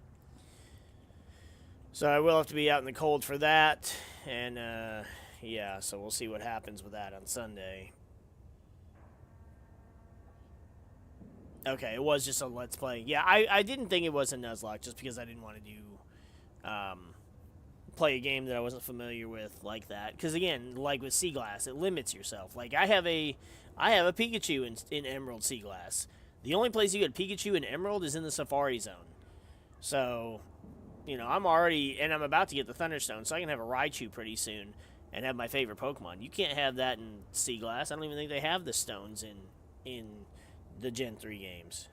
So I will have to be out in the cold for that. And, yeah, so we'll see what happens with that on Sunday. Okay, it was just a Let's Play. Yeah, I didn't think it was a Nuzlocke just because I didn't want to do, play a game that I wasn't familiar with like that. Because, again, like with Sea Glass, it limits yourself. Like, I have a Pikachu in Emerald Sea Glass. The only place you get Pikachu in Emerald is in the Safari Zone. So, You know, I'm already, and I'm about to get the Thunderstone, so I can have a Raichu pretty soon and have my favorite Pokemon. You can't have that in Sea Glass. I don't even think they have the stones in the Gen 3 games.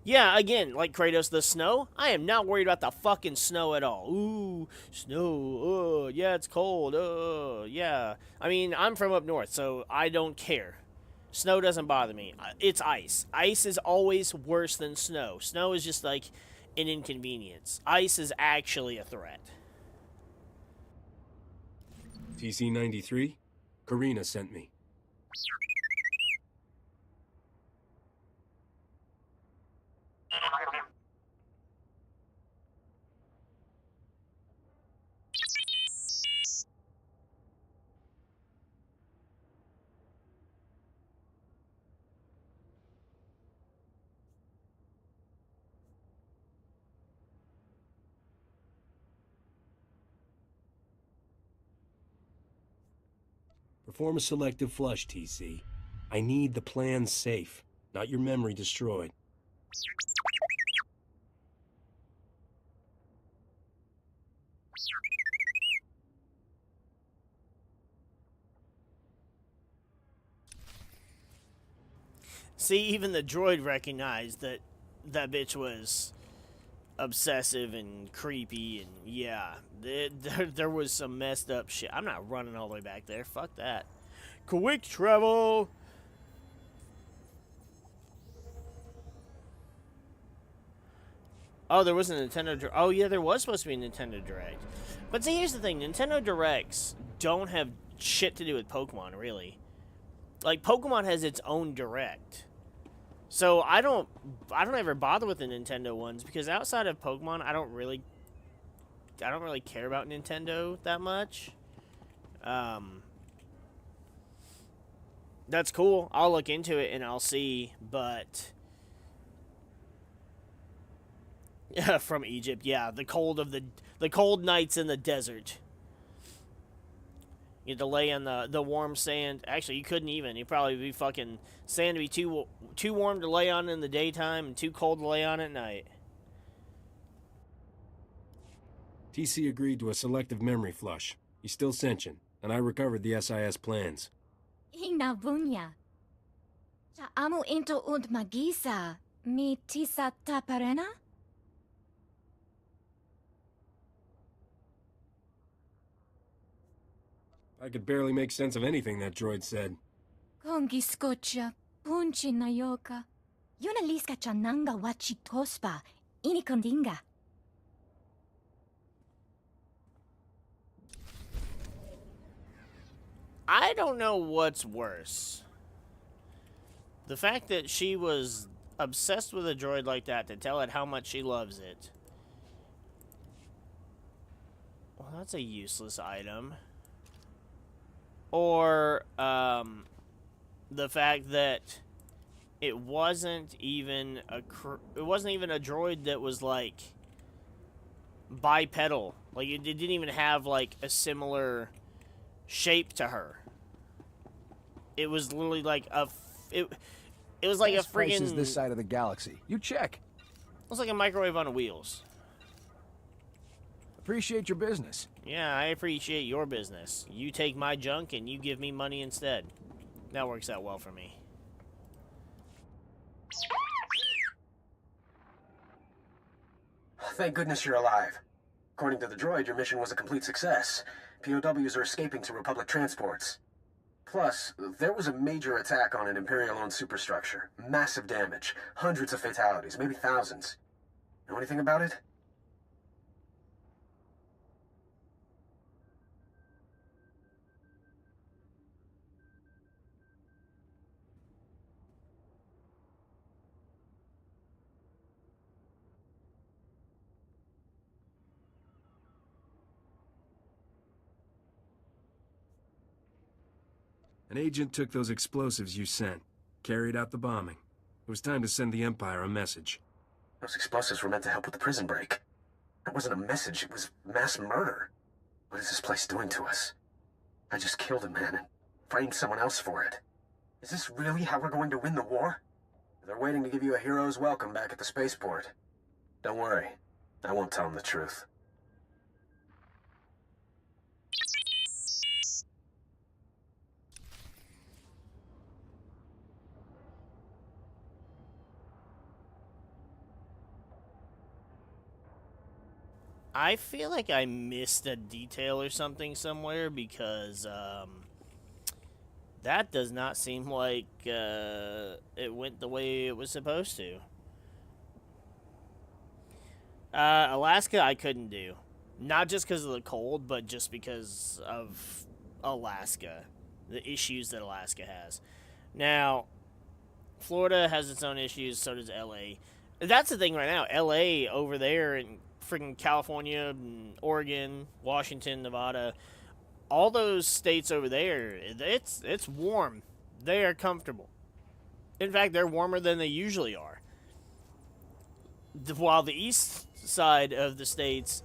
Yeah, again, like Kratos, the snow, I am not worried about the fucking snow at all. Ooh, snow, oh, yeah, it's cold, oh, yeah. I mean, I'm from up north, so I don't care. Snow doesn't bother me. It's ice. Ice is always worse than snow. Snow is just like an inconvenience. Ice is actually a threat. TC-93? Karina sent me. Perform a selective flush, TC. I need the plan safe, not your memory destroyed. See, even the droid recognized that that bitch was obsessive and creepy, and yeah, there was some messed up shit. I'm not running all the way back there. Fuck that. Quick travel! Oh, there was a Nintendo... Oh, yeah, there was supposed to be a Nintendo Direct. But see, here's the thing. Nintendo Directs don't have shit to do with Pokemon, really. Like, Pokemon has its own Direct. So, I don't ever bother with the Nintendo ones, because outside of Pokemon, I don't really care about Nintendo that much. That's cool. I'll look into it and I'll see, but... Yeah, from Egypt, yeah. The cold nights in the desert. You had to lay on the warm sand. Actually, you couldn't even. You'd probably be fucking sand to be too warm to lay on in the daytime and too cold to lay on at night. TC agreed to a selective memory flush. He's still sentient, and I recovered the SIS plans. Inabunya. Sa amo into und magisa. Mi tisa taparena? I could barely make sense of anything that droid said. Kongi skocha, punchi nayoka. Yuna liska chananga wachi tospa, inikondinga. I don't know what's worse. The fact that she was obsessed with a droid like that to tell it how much she loves it. Well, that's a useless item. Or, the fact that it wasn't even a droid that was, like, bipedal. Like, it didn't even have, like, a similar shape to her. It was literally like it was like a freaking... Prices this side of the galaxy. You check. It was like a microwave on wheels. Appreciate your business. Yeah, I appreciate your business. You take my junk and you give me money instead. That works out well for me. Thank goodness you're alive. According to the droid, your mission was a complete success. POWs are escaping to Republic transports. Plus, there was a major attack on an Imperial-owned superstructure. Massive damage. Hundreds of fatalities, maybe thousands. Know anything about it? An agent took those explosives you sent, carried out the bombing. It was time to send the Empire a message. Those explosives were meant to help with the prison break. That wasn't a message, it was mass murder. What is this place doing to us? I just killed a man and framed someone else for it. Is this really how we're going to win the war? They're waiting to give you a hero's welcome back at the spaceport. Don't worry. I won't tell them the truth. I feel like I missed a detail or something somewhere because, that does not seem like, it went the way it was supposed to. Alaska I couldn't do. Not just because of the cold, but just because of Alaska. The issues that Alaska has. Now, Florida has its own issues, so does LA. That's the thing right now. LA over there in freaking California, and Oregon, Washington, Nevada, all those states over there, it's warm. They are comfortable. In fact, they're warmer than they usually are. While the east side of the states,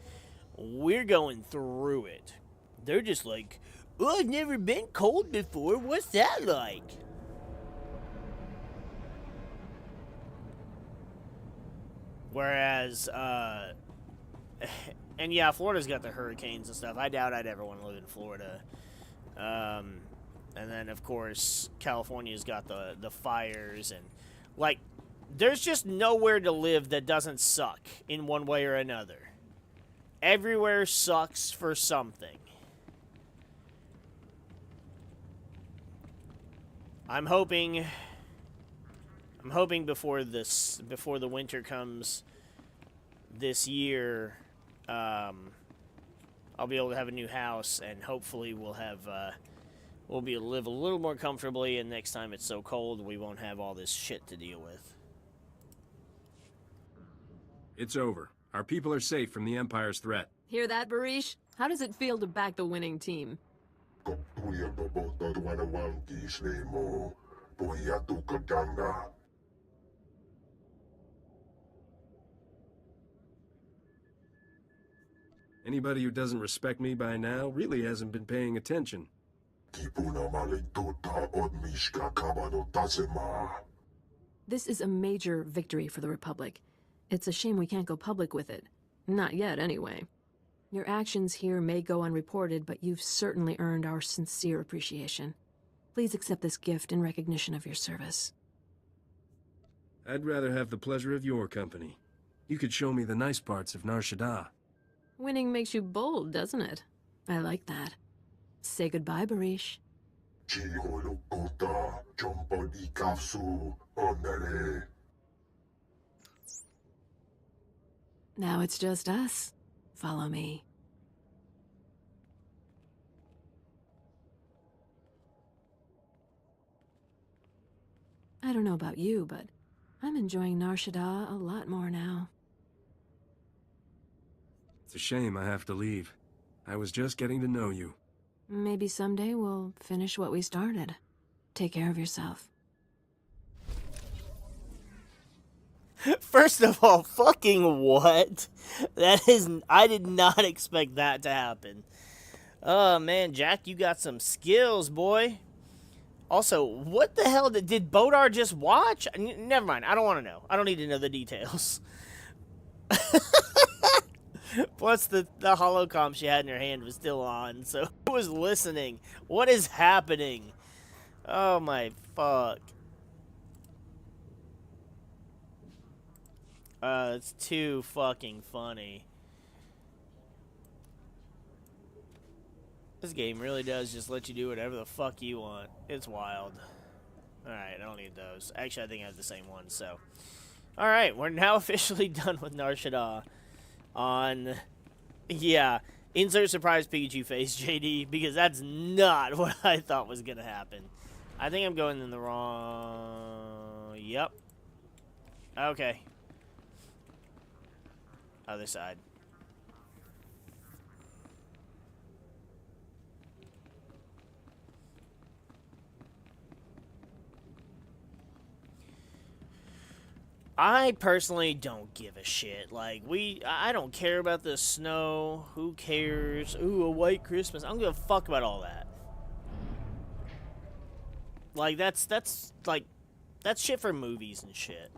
we're going through it. They're just like, oh, I've never been cold before. What's that like? Whereas, and yeah, Florida's got the hurricanes and stuff. I doubt I'd ever want to live in Florida. And then, of course, California's got the fires. And, like, there's just nowhere to live that doesn't suck in one way or another. Everywhere sucks for something. I'm hoping before the winter comes this year, I'll be able to have a new house, and hopefully we'll be able to live a little more comfortably, and next time it's so cold, we won't have all this shit to deal with. It's over. Our people are safe from the Empire's threat. Hear that, Barish? How does it feel to back the winning team? Anybody who doesn't respect me by now really hasn't been paying attention. This is a major victory for the Republic. It's a shame we can't go public with it. Not yet, anyway. Your actions here may go unreported, but you've certainly earned our sincere appreciation. Please accept this gift in recognition of your service. I'd rather have the pleasure of your company. You could show me the nice parts of Nar Shaddaa. Winning makes you bold, doesn't it? I like that. Say goodbye, Barish. Now it's just us. Follow me. I don't know about you, but I'm enjoying Nar Shaddaa a lot more now. It's a shame I have to leave. I was just getting to know you. Maybe someday we'll finish what we started. Take care of yourself. First of all, fucking what? I did not expect that to happen. Oh man, Jack, you got some skills, boy. Also, what the hell did Bodar just watch? Never mind, I don't want to know. I don't need to know the details. Plus, the holocom she had in her hand was still on, so who was listening? What is happening? Oh my fuck. It's too fucking funny. This game really does just let you do whatever the fuck you want. It's wild. Alright, I don't need those. Actually, I think I have the same one, so. Alright, we're now officially done with Nar Shaddaa. On, yeah, insert surprise Pikachu face, JD, because that's not what I thought was going to happen. I think I'm going in the wrong, yep. Okay. Other side. I personally don't give a shit. Like, I don't care about the snow. Who cares? Ooh, a white Christmas. I don't give a fuck about all that. Like, that's like That's shit for movies and shit.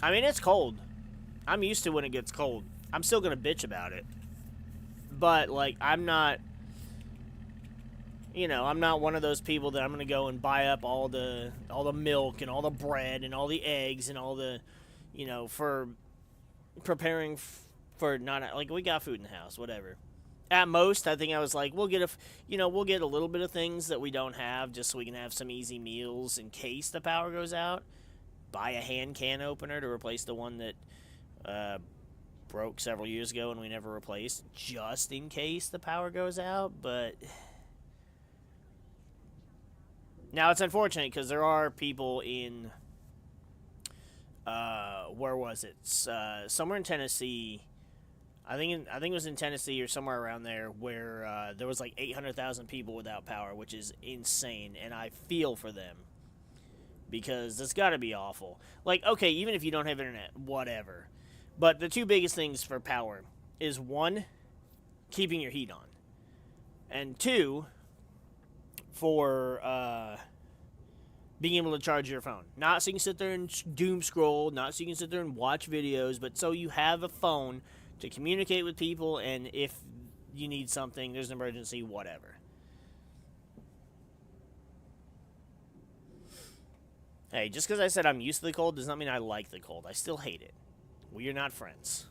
I mean, it's cold. I'm used to when it gets cold. I'm still gonna bitch about it. But, like, I'm not... You know, I'm not one of those people that I'm gonna go and buy up all the milk and all the bread and all the eggs and all the, you know, for preparing for not... Like, we got food in the house, whatever. At most, I think I was like, we'll get we'll get a little bit of things that we don't have just so we can have some easy meals in case the power goes out. Buy a hand can opener to replace the one that broke several years ago and we never replaced, just in case the power goes out. But now it's unfortunate because there are people in where was it? Somewhere in Tennessee. I think it was in Tennessee or somewhere around there where there was like 800,000 people without power, which is insane, and I feel for them. Because it's got to be awful. Like, okay, even if you don't have internet, whatever. But the two biggest things for power is, one, keeping your heat on. And two, for being able to charge your phone. Not so you can sit there and doom scroll, not so you can sit there and watch videos, but so you have a phone to communicate with people, and if you need something, there's an emergency, whatever. Hey, just because I said I'm used to the cold does not mean I like the cold. I still hate it. We are not friends.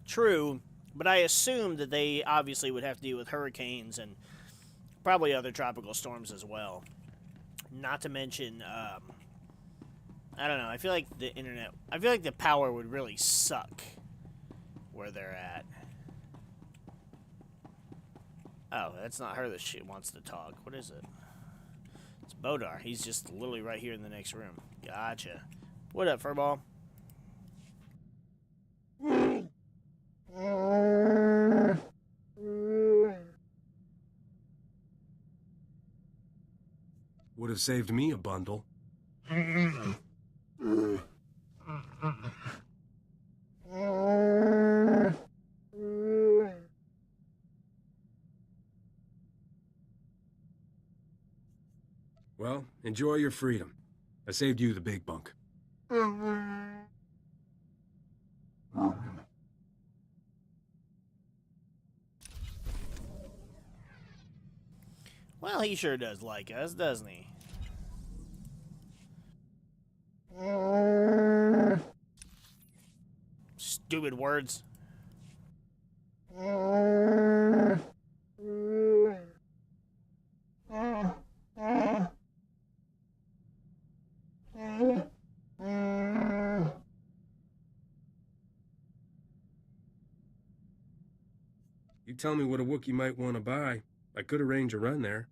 True, but I assume that they obviously would have to deal with hurricanes and probably other tropical storms as well. Not to mention, I don't know, I feel like the power would really suck where they're at. Oh, that's not her that she wants to talk. What is it? It's Bodar. He's just literally right here in the next room. Gotcha. What up, Furball? Would have saved me a bundle. Well, enjoy your freedom. I saved you the big bunk. Well, he sure does like us, doesn't he? Stupid words. You tell me what a Wookiee might want to buy. I could arrange a run there.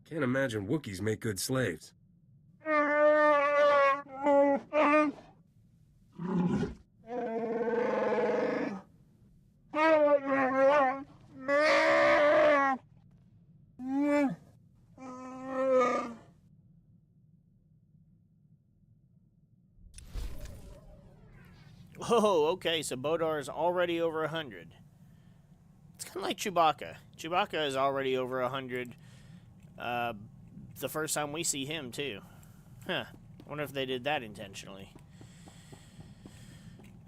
Can't imagine Wookiees make good slaves. Oh, okay, so Bodar is already over 100. It's kind of like Chewbacca. Chewbacca is already over 100 the first time we see him, too. Huh. Wonder if they did that intentionally.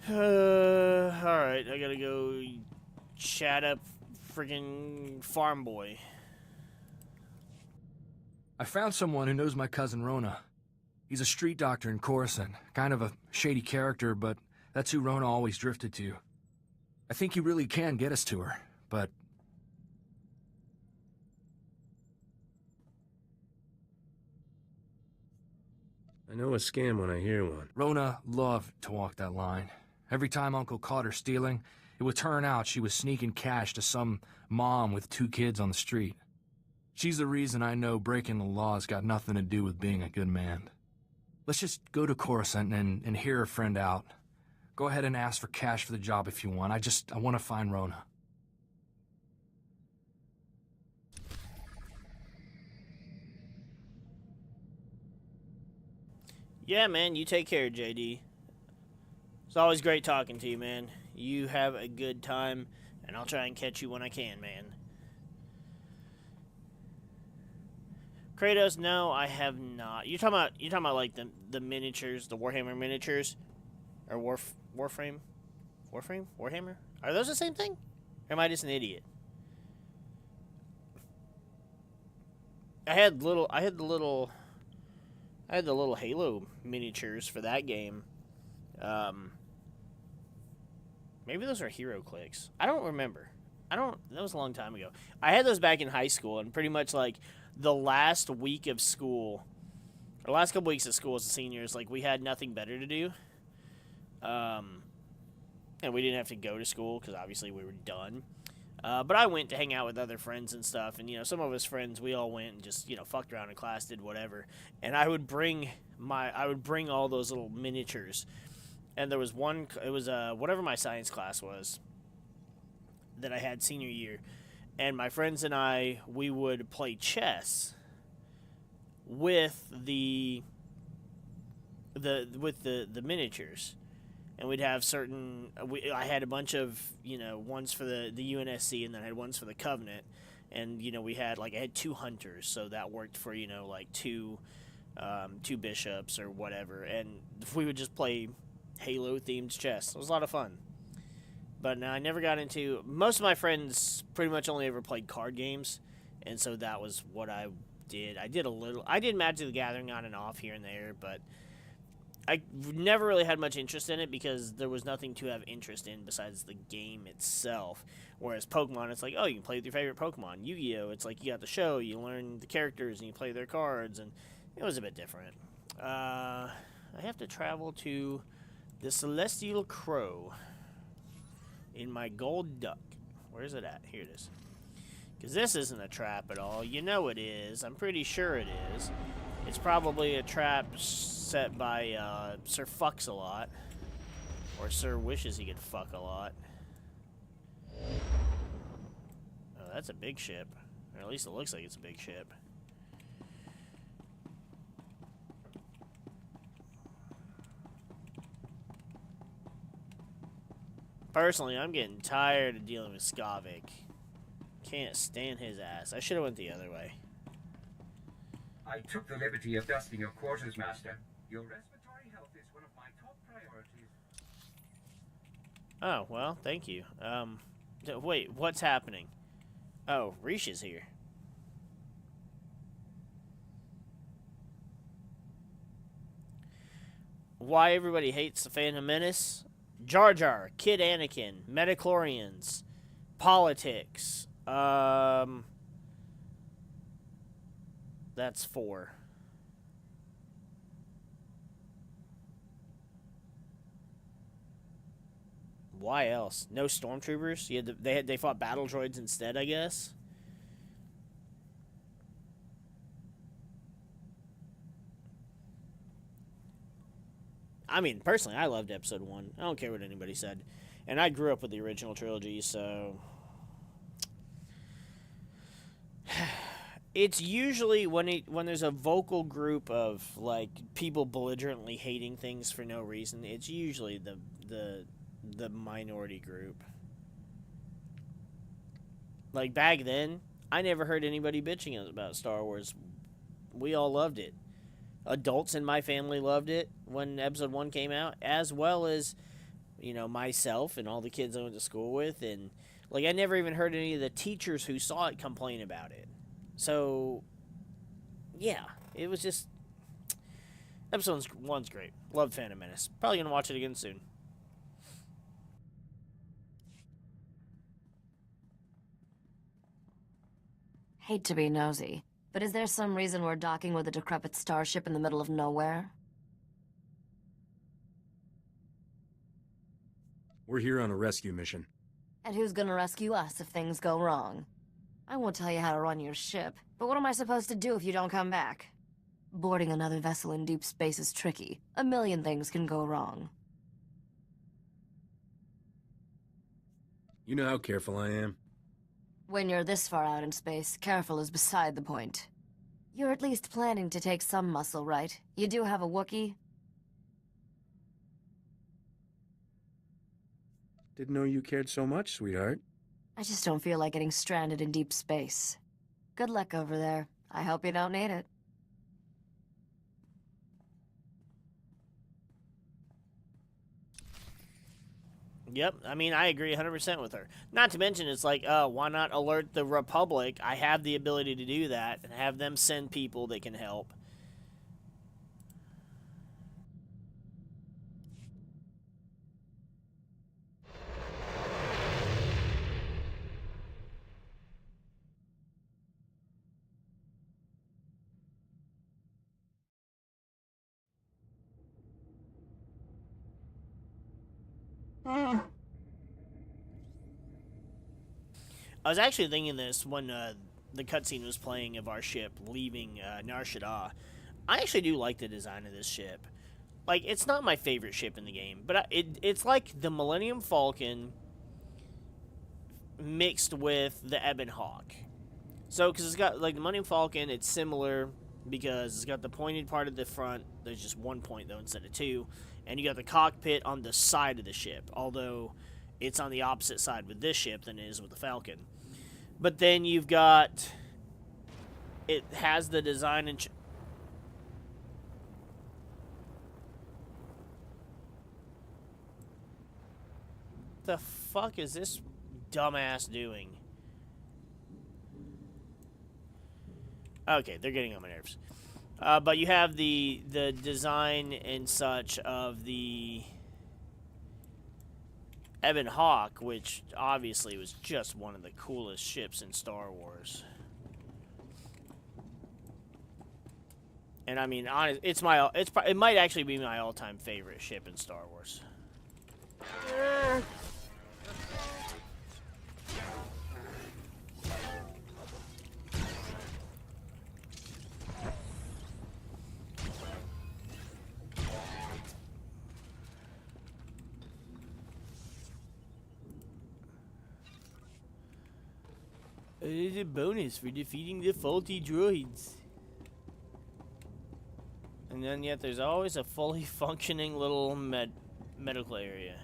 Alright, I gotta go chat up friggin' Farm Boy. I found someone who knows my cousin Rona. He's a street doctor in Coruscant. Kind of a shady character, but that's who Rona always drifted to. I think he really can get us to her, but... I know a scam when I hear one. Rona loved to walk that line. Every time Uncle caught her stealing, it would turn out she was sneaking cash to some mom with 2 kids on the street. She's the reason I know breaking the law's got nothing to do with being a good man. Let's just go to Coruscant and hear her friend out. Go ahead and ask for cash for the job if you want. I want to find Rona. Yeah, man, you take care, JD. It's always great talking to you, man. You have a good time, and I'll try and catch you when I can, man. Kratos, no, I have not. You're talking about like the miniatures, the Warhammer miniatures, or Warframe, Warhammer. Are those the same thing? Or am I just an idiot? I had the little Halo miniatures for that game. Maybe those are Hero Clicks. I don't remember. That was a long time ago. I had those back in high school, and pretty much like the last week of school, or last couple weeks of school as a seniors, like we had nothing better to do. And we didn't have to go to school because obviously we were done. But I went to hang out with other friends and stuff, and some of us friends, we all went and just fucked around in class, did whatever. And I would bring all those little miniatures. And there was one, it was whatever my science class was that I had senior year, and my friends and I, we would play chess with the miniatures. And we'd have I had a bunch of, ones for the UNSC, and then I had ones for the Covenant. And, I had 2 hunters, so that worked for, like two bishops or whatever. And we would just play Halo-themed chess. It was a lot of fun. But I never got into... Most of my friends pretty much only ever played card games, and so that was what I did. I did Magic the Gathering on and off here and there, but... I never really had much interest in it because there was nothing to have interest in besides the game itself. Whereas Pokemon, it's like, oh, you can play with your favorite Pokemon. Yu-Gi-Oh! It's like you got the show, you learn the characters, and you play their cards, and it was a bit different. I have to travel to the Celestial Crow in my gold duck. Where's it at? Here it is. Because this isn't a trap at all. You know it is. I'm pretty sure it is. It's probably a trap set by Sir Fucks a Lot. Or Sir wishes he could fuck a lot. Oh, that's a big ship. Or at least it looks like it's a big ship. Personally, I'm getting tired of dealing with Skavik. Can't stand his ass. I should have went the other way. I took the liberty of dusting your quarters, Master. Your respiratory health is one of my top priorities. Oh, well, thank you. Wait, what's happening? Oh, Rish is here. Why everybody hates the Phantom Menace? Jar Jar, Kid Anakin, Metachlorians, politics. That's 4. Why else? No stormtroopers? They fought battle droids instead, I guess. I mean, personally, I loved Episode 1. I don't care what anybody said. And I grew up with the original trilogy, so... It's usually when there's a vocal group of, like, people belligerently hating things for no reason, it's usually the minority group. Like, back then, I never heard anybody bitching about Star Wars. We all loved it. Adults in my family loved it when Episode 1 came out, as well as, myself and all the kids I went to school with. And, like, I never even heard any of the teachers who saw it complain about it. So, yeah, it was just... Episode 1's great. Loved Phantom Menace. Probably gonna watch it again soon. Hate to be nosy, but is there some reason we're docking with a decrepit starship in the middle of nowhere? We're here on a rescue mission. And who's gonna rescue us if things go wrong? I won't tell you how to run your ship, but what am I supposed to do if you don't come back? Boarding another vessel in deep space is tricky. A million things can go wrong. You know how careful I am. When you're this far out in space, careful is beside the point. You're at least planning to take some muscle, right? You do have a Wookiee? Didn't know you cared so much, sweetheart. I just don't feel like getting stranded in deep space. Good luck over there. I hope you don't need it. Yep, I mean, I agree 100% with her. Not to mention, it's like, why not alert the Republic? I have the ability to do that, and have them send people that can help. I was actually thinking this when the cutscene was playing of our ship leaving Nar Shaddaa. I actually do like the design of this ship. Like, it's not my favorite ship in the game, but it's like the Millennium Falcon mixed with the Ebon Hawk. So, because it's got, like, the Millennium Falcon, it's similar because it's got the pointed part at the front. There's just one point, though, instead of two. And you got the cockpit on the side of the ship, although it's on the opposite side with this ship than it is with the Falcon. But then you've got... It has the design and... The fuck is this dumbass doing? Okay, they're getting on my nerves. But you have the design and such of the Ebon Hawk, which obviously was just one of the coolest ships in Star Wars. And I mean, it might actually be my all-time favorite ship in Star Wars. It is a bonus for defeating the faulty droids. And then yet there's always a fully functioning little medical area.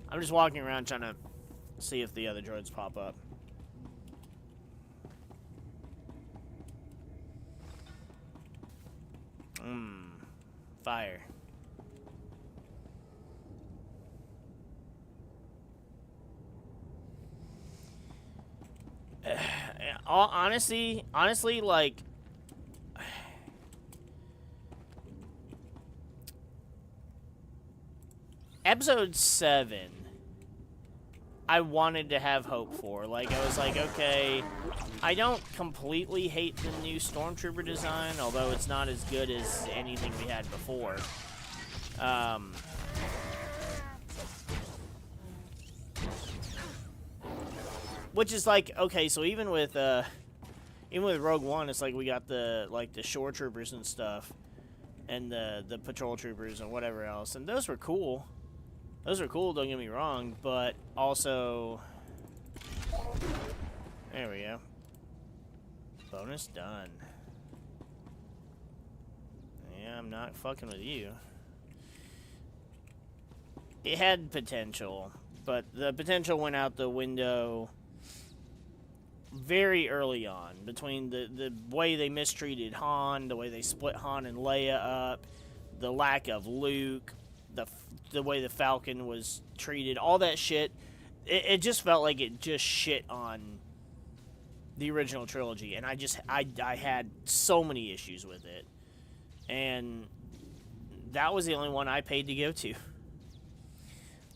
I'm just walking around trying to see if the other droids pop up. Fire. Honestly, like, Episode 7, I wanted to have hope for. Like, I was like, okay, I don't completely hate the new Stormtrooper design, although it's not as good as anything we had before. Which is like, okay, so even with Rogue One, it's like we got the shore troopers and stuff, and the patrol troopers and whatever else, and those were cool. Those are cool, don't get me wrong, but also... There we go. Bonus done. Yeah, I'm not fucking with you. It had potential, but the potential went out the window very early on. Between the way they mistreated Han, the way they split Han and Leia up, the lack of Luke, the way the Falcon was treated, all that shit, it just felt like it just shit on the original trilogy, and I had so many issues with it, and that was the only one I paid to go to.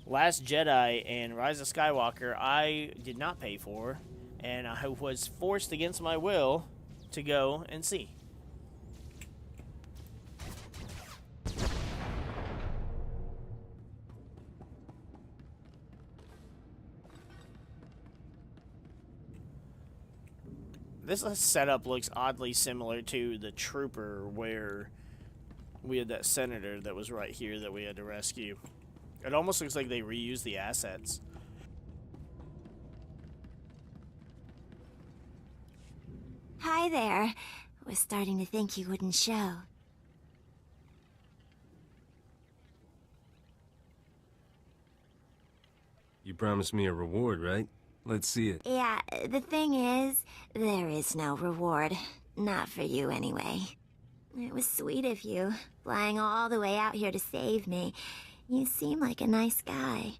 Last Jedi and Rise of Skywalker, I did not pay for, and I was forced against my will to go and see. This setup looks oddly similar to the Trooper, where we had that senator that was right here that we had to rescue. It almost looks like they reused the assets. Hi there. Was starting to think you wouldn't show. You promised me a reward, right? Let's see it. Yeah, the thing is, there is no reward. Not for you, anyway. It was sweet of you, flying all the way out here to save me. You seem like a nice guy.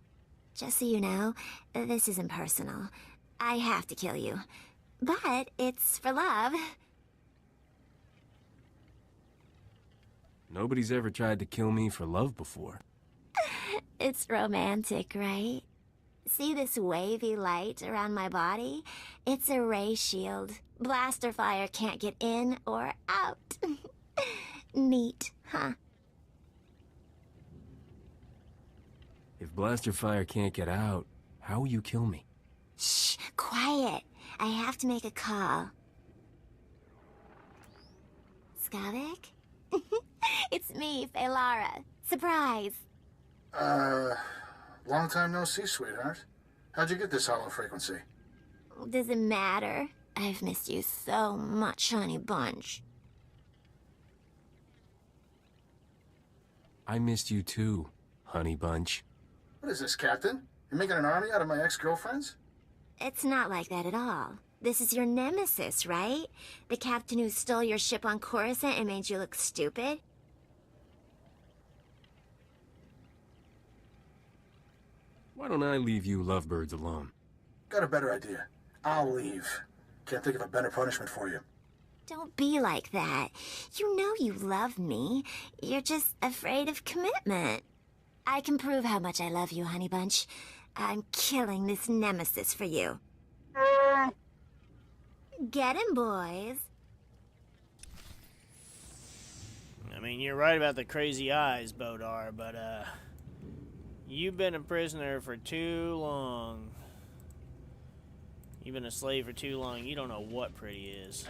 Just so you know, this isn't personal. I have to kill you. But it's for love. Nobody's ever tried to kill me for love before. It's romantic, right? See this wavy light around my body? It's a ray shield. Blaster fire can't get in or out. Neat, huh? If blaster fire can't get out, how will you kill me? Shh, quiet. I have to make a call. Skavik? It's me, Feylara. Surprise. Long time no see, sweetheart. How'd you get this hollow frequency? Does it matter? I've missed you so much, honey bunch. I missed you too, honey bunch. What is this, Captain? You're making an army out of my ex-girlfriends? It's not like that at all. This is your nemesis, right? The captain who stole your ship on Coruscant and made you look stupid? Why don't I leave you lovebirds alone? Got a better idea. I'll leave. Can't think of a better punishment for you. Don't be like that. You know you love me. You're just afraid of commitment. I can prove how much I love you, honey bunch. I'm killing this nemesis for you. Get him, boys. I mean, you're right about the crazy eyes, Bodar, but, you've been a prisoner for too long. You've been a slave for too long. You don't know what pretty is.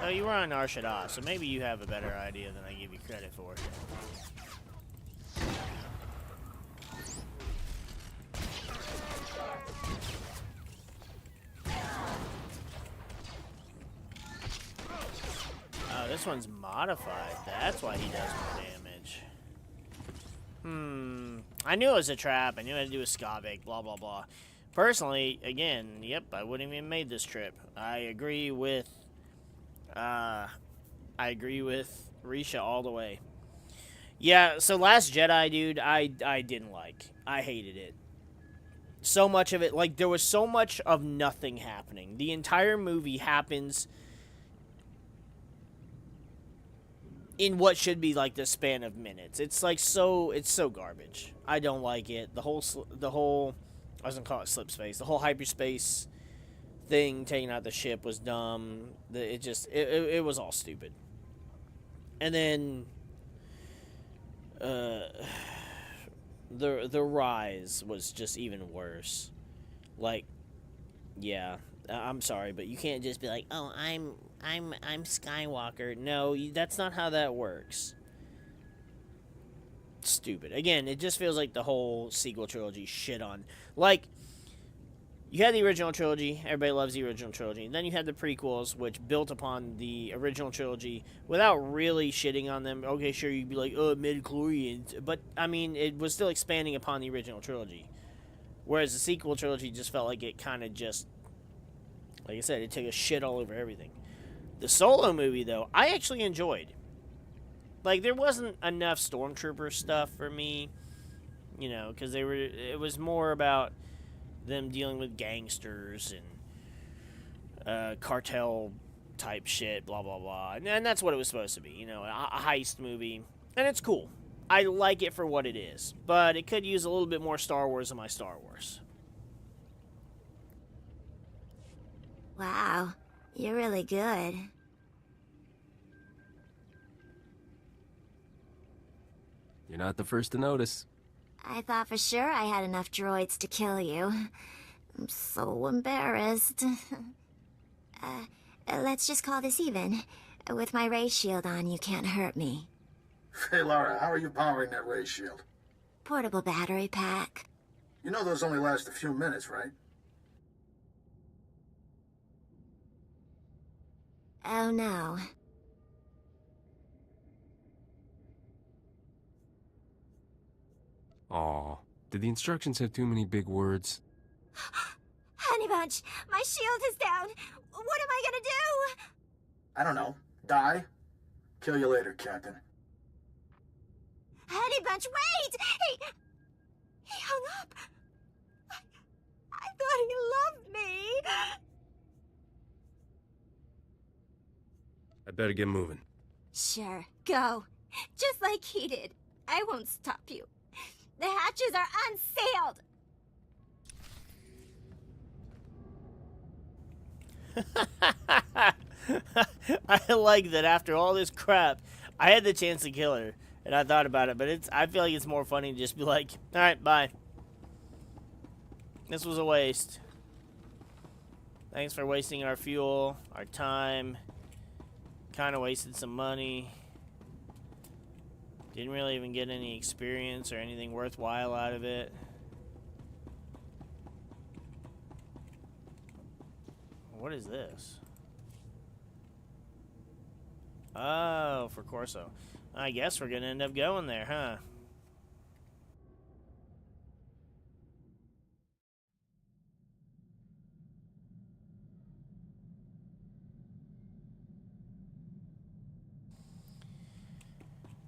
Oh, you were on Nar Shaddaa, so maybe you have a better idea than I give you credit for. Oh, this one's modified. That's why he does more damage. I knew it was a trap. I knew it had to do with Skavik, blah, blah, blah. Personally, again, yep, I wouldn't even made this trip. I agree with Risha all the way. Yeah, so Last Jedi, dude, I didn't like. I hated it. So much of it, like, there was so much of nothing happening. The entire movie happens in what should be, like, the span of minutes. It's, like, it's so garbage. I don't like it. The whole, I was gonna call it slip space. The whole hyperspace thing, taking out the ship, was dumb. It was all stupid. And then, the rise was just even worse. Like, yeah, I'm sorry, but you can't just be like, oh, I'm Skywalker. No, that's not how that works. Stupid. Again, it just feels like the whole sequel trilogy shit on. Like, you had the original trilogy. Everybody loves the original trilogy. And then you had the prequels, which built upon the original trilogy without really shitting on them. Okay, sure, you'd be like, oh, midichlorians. But, I mean, it was still expanding upon the original trilogy. Whereas the sequel trilogy just felt like it kind of just, like I said, it took a shit all over everything. The Solo movie, though, I actually enjoyed. Like, there wasn't enough Stormtrooper stuff for me, you know, because it was more about them dealing with gangsters and cartel type shit, blah, blah, blah. And that's what it was supposed to be, you know, a heist movie. And it's cool. I like it for what it is. But it could use a little bit more Star Wars in my Star Wars. Wow, you're really good. You're not the first to notice. I thought for sure I had enough droids to kill you. I'm so embarrassed. Let's just call this even. With my ray shield on, you can't hurt me. Hey, Lara, how are you powering that ray shield? Portable battery pack. You know those only last a few minutes, right? Oh no. Aw, did the instructions have too many big words? Honey Bunch, my shield is down. What am I gonna do? I don't know. Die? Kill you later, Captain. Honey Bunch, wait! He hung up. I thought he loved me. I better get moving. Sure, go. Just like he did. I won't stop you. The hatches are unsealed. I like that after all this crap, I had the chance to kill her, and I thought about it, but I feel like it's more funny to just be like, alright, bye. This was a waste. Thanks for wasting our fuel, our time. Kind of wasted some money. Didn't really even get any experience or anything worthwhile out of it. What is this? Oh, for Corso. I guess we're gonna end up going there, huh?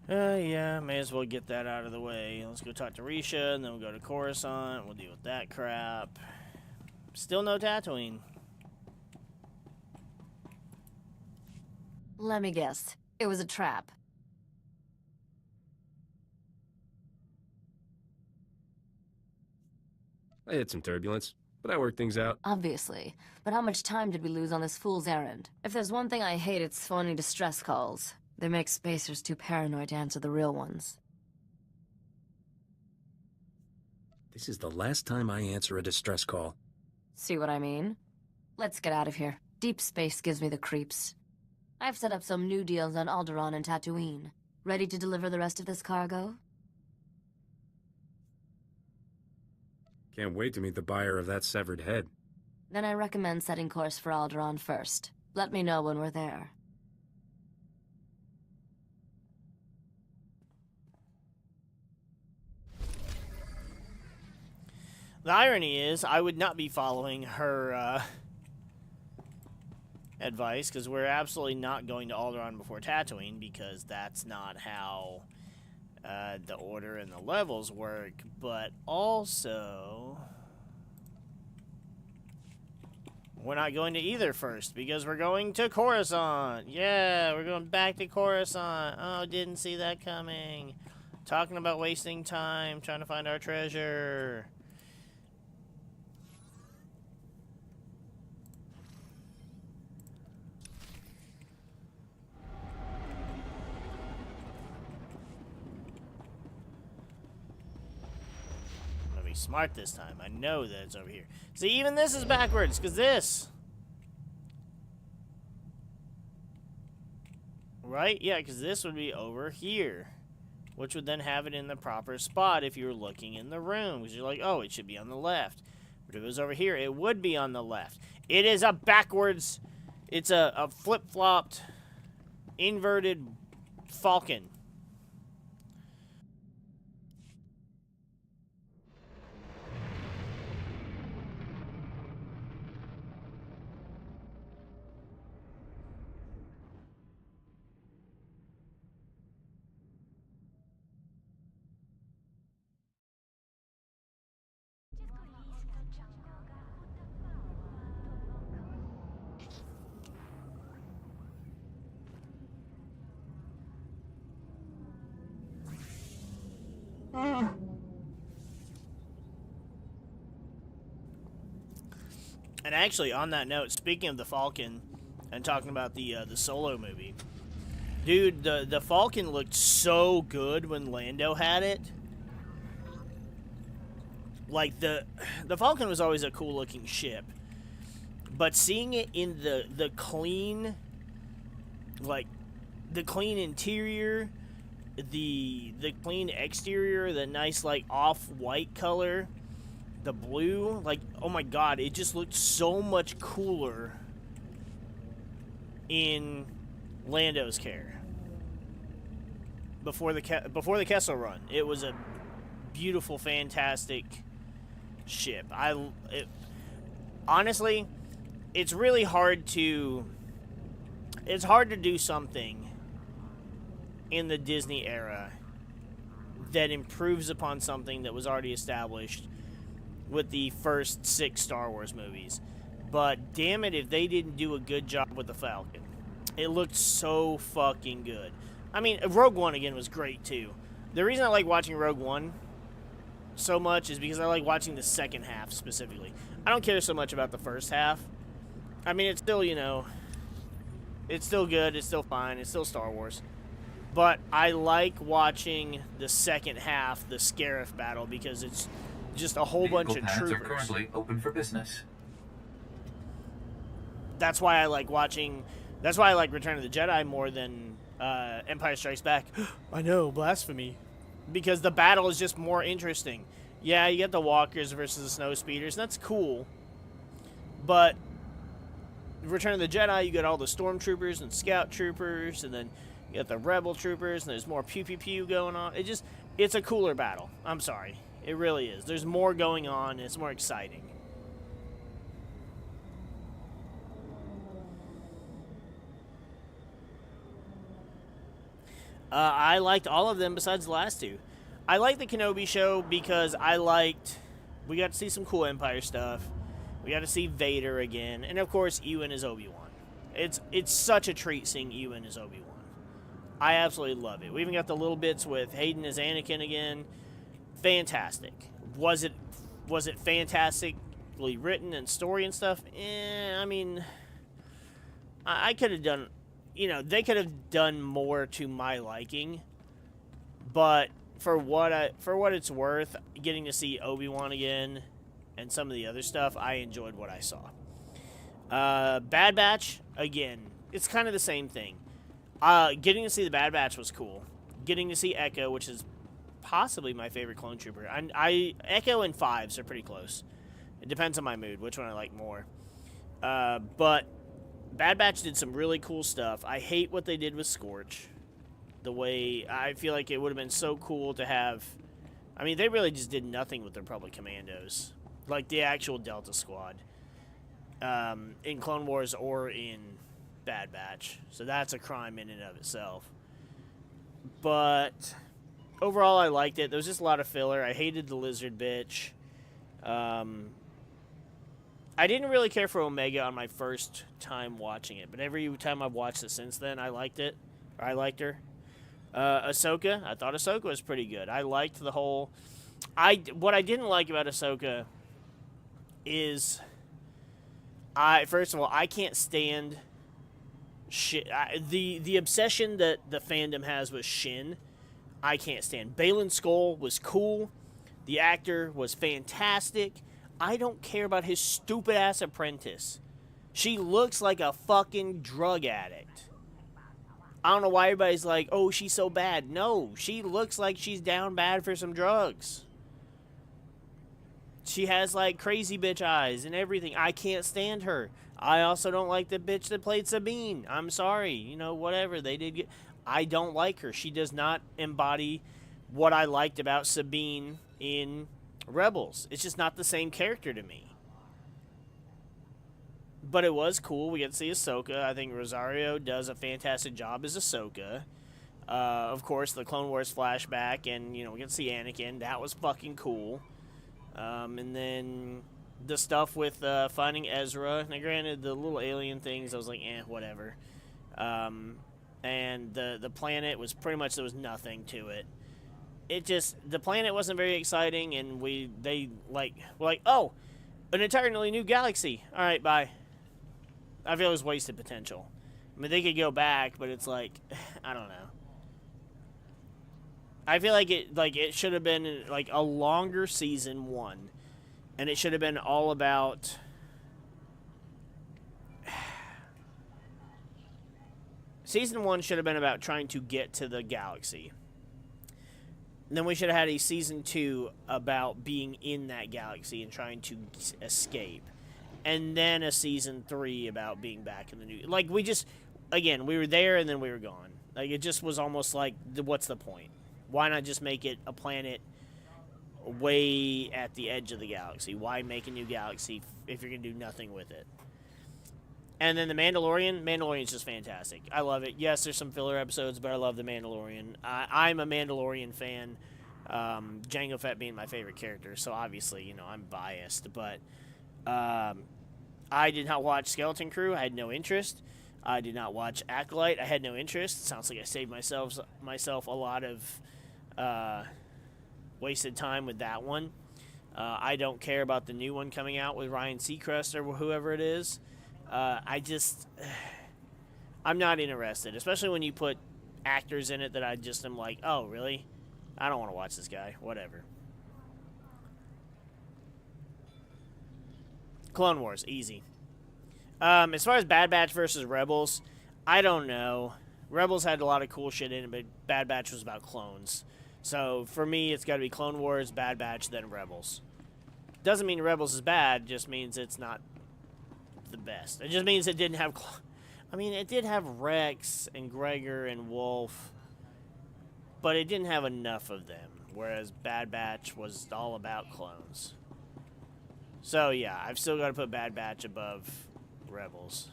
Yeah, may as well get that out of the way. Let's go talk to Risha, and then we'll go to Coruscant. We'll deal with that crap. Still no Tatooine. Let me guess. It was a trap. I had some turbulence, but I worked things out. Obviously. But how much time did we lose on this fool's errand? If there's one thing I hate, it's phony distress calls. They make spacers too paranoid to answer the real ones. This is the last time I answer a distress call. See what I mean? Let's get out of here. Deep space gives me the creeps. I've set up some new deals on Alderaan and Tatooine. Ready to deliver the rest of this cargo? Can't wait to meet the buyer of that severed head. Then I recommend setting course for Alderaan first. Let me know when we're there. The irony is, I would not be following her advice, because we're absolutely not going to Alderaan before Tatooine, because that's not how the order and the levels work. But also, we're not going to either first, because we're going to Coruscant. Yeah, we're going back to Coruscant. Oh, didn't see that coming. Talking about wasting time, trying to find our treasure. Smart this time. I know that it's over here. See, even this is backwards, because this... Right? Yeah, because this would be over here. Which would then have it in the proper spot if you were looking in the room. Because you're like, oh, it should be on the left. But if it was over here, it would be on the left. It is a backwards... It's a flip-flopped, inverted falcon. And actually, on that note, speaking of the Falcon, and talking about the Solo movie, dude, the Falcon looked so good when Lando had it. Like, the Falcon was always a cool looking ship, but seeing it in the clean, like, the clean interior, the clean exterior, the nice, like, off-white color, the blue, like, oh my god, it just looked so much cooler in Lando's care. Before the Kessel Run, it was a beautiful, fantastic ship. Honestly, it's really hard to do something in the Disney era that improves upon something that was already established with the first 6 Star Wars movies. But damn it if they didn't do a good job with the Falcon. It looked so fucking good. I mean, Rogue One again was great too. The reason I like watching Rogue One so much is because I like watching the second half specifically. I don't care so much about the first half. I mean, it's still, you know, it's still good, it's still fine, it's still Star Wars. But I like watching the second half, the Scarif battle, because it's just a whole bunch of troopers. Are currently open for business. That's why I like watching. That's why I like Return of the Jedi more than Empire Strikes Back. I know, blasphemy. Because the battle is just more interesting. Yeah, you get the walkers versus the snow speeders, and that's cool. But Return of the Jedi, you get all the stormtroopers and scout troopers, and then you got the rebel troopers, and there's more pew pew pew going on. It's a cooler battle. I'm sorry. It really is. There's more going on, and it's more exciting. I liked all of them besides the last two. I liked the Kenobi show because we got to see some cool Empire stuff. We got to see Vader again. And of course, Ewan as Obi-Wan. It's such a treat seeing Ewan as Obi-Wan. I absolutely love it. We even got the little bits with Hayden as Anakin again. Fantastic. Was it fantastically written and story and stuff? I mean, I could have done, you know, they could have done more to my liking, but for what it's worth, getting to see Obi-Wan again and some of the other stuff, I enjoyed what I saw. Bad Batch, again, it's kind of the same thing. Getting to see the Bad Batch was cool. Getting to see Echo, which is possibly my favorite clone trooper. Echo and Fives are pretty close. It depends on my mood, which one I like more. But Bad Batch did some really cool stuff. I hate what they did with Scorch. The way, I feel like it would have been so cool to have... I mean, they really just did nothing with the Republic Commandos. Like the actual Delta Squad. In Clone Wars or in Bad Batch. So that's a crime in and of itself. But overall, I liked it. There was just a lot of filler. I hated the lizard bitch. I didn't really care for Omega on my first time watching it, but every time I've watched it since then, I liked it. Or I liked her. Ahsoka, I thought Ahsoka was pretty good. I liked the whole... What I didn't like about Ahsoka is... First of all, I can't stand... the obsession that the fandom has with Shin, I can't stand. Baylan Skoll was cool. The actor was fantastic. I don't care about his stupid-ass apprentice. She looks like a fucking drug addict. I don't know why everybody's like, oh, she's so bad. No, she looks like she's down bad for some drugs. She has, like, crazy bitch eyes and everything. I can't stand her. I also don't like the bitch that played Sabine. I'm sorry. You know, whatever. They did get... I don't like her. She does not embody what I liked about Sabine in Rebels. It's just not the same character to me. But it was cool. We get to see Ahsoka. I think Rosario does a fantastic job as Ahsoka. Of course, the Clone Wars flashback, and, you know, we get to see Anakin. That was fucking cool. And then the stuff with finding Ezra. Now, granted, the little alien things, I was like, whatever. And the planet was pretty much, there was nothing to it. it just, the planet wasn't very exciting, and they were like, oh, an entirely new galaxy. All right, bye. I feel it was wasted potential. I mean, they could go back, but it's like, I don't know. I feel like it should have been like a longer season 1, and it should have been all about season 1 should have been about trying to get to the galaxy. And then we should have had a season 2 about being in that galaxy and trying to escape. And then a season 3 about being back in the new... Like, we just... Again, we were there and then we were gone. Like, it just was almost like, what's the point? Why not just make it a planet way at the edge of the galaxy? Why make a new galaxy if you're going to do nothing with it? And then The Mandalorian. Mandalorian's just fantastic. I love it. Yes, there's some filler episodes, but I love The Mandalorian. I'm a Mandalorian fan. Jango Fett being my favorite character, so obviously, you know, I'm biased. But I did not watch Skeleton Crew. I had no interest. I did not watch Acolyte. I had no interest. Sounds like I saved myself a lot of wasted time with that one. I don't care about the new one coming out with Ryan Seacrest or whoever it is. I'm not interested, especially when you put actors in it that I just am like, oh, really? I don't want to watch this guy. Whatever. Clone Wars, easy. As far as Bad Batch versus Rebels, I don't know. Rebels had a lot of cool shit in it, but Bad Batch was about clones. So, for me, it's got to be Clone Wars, Bad Batch, then Rebels. Doesn't mean Rebels is bad, just means it's not the best. It just means it didn't have... I mean, it did have Rex and Gregor and Wolf, but it didn't have enough of them, whereas Bad Batch was all about clones. So, yeah, I've still got to put Bad Batch above Rebels.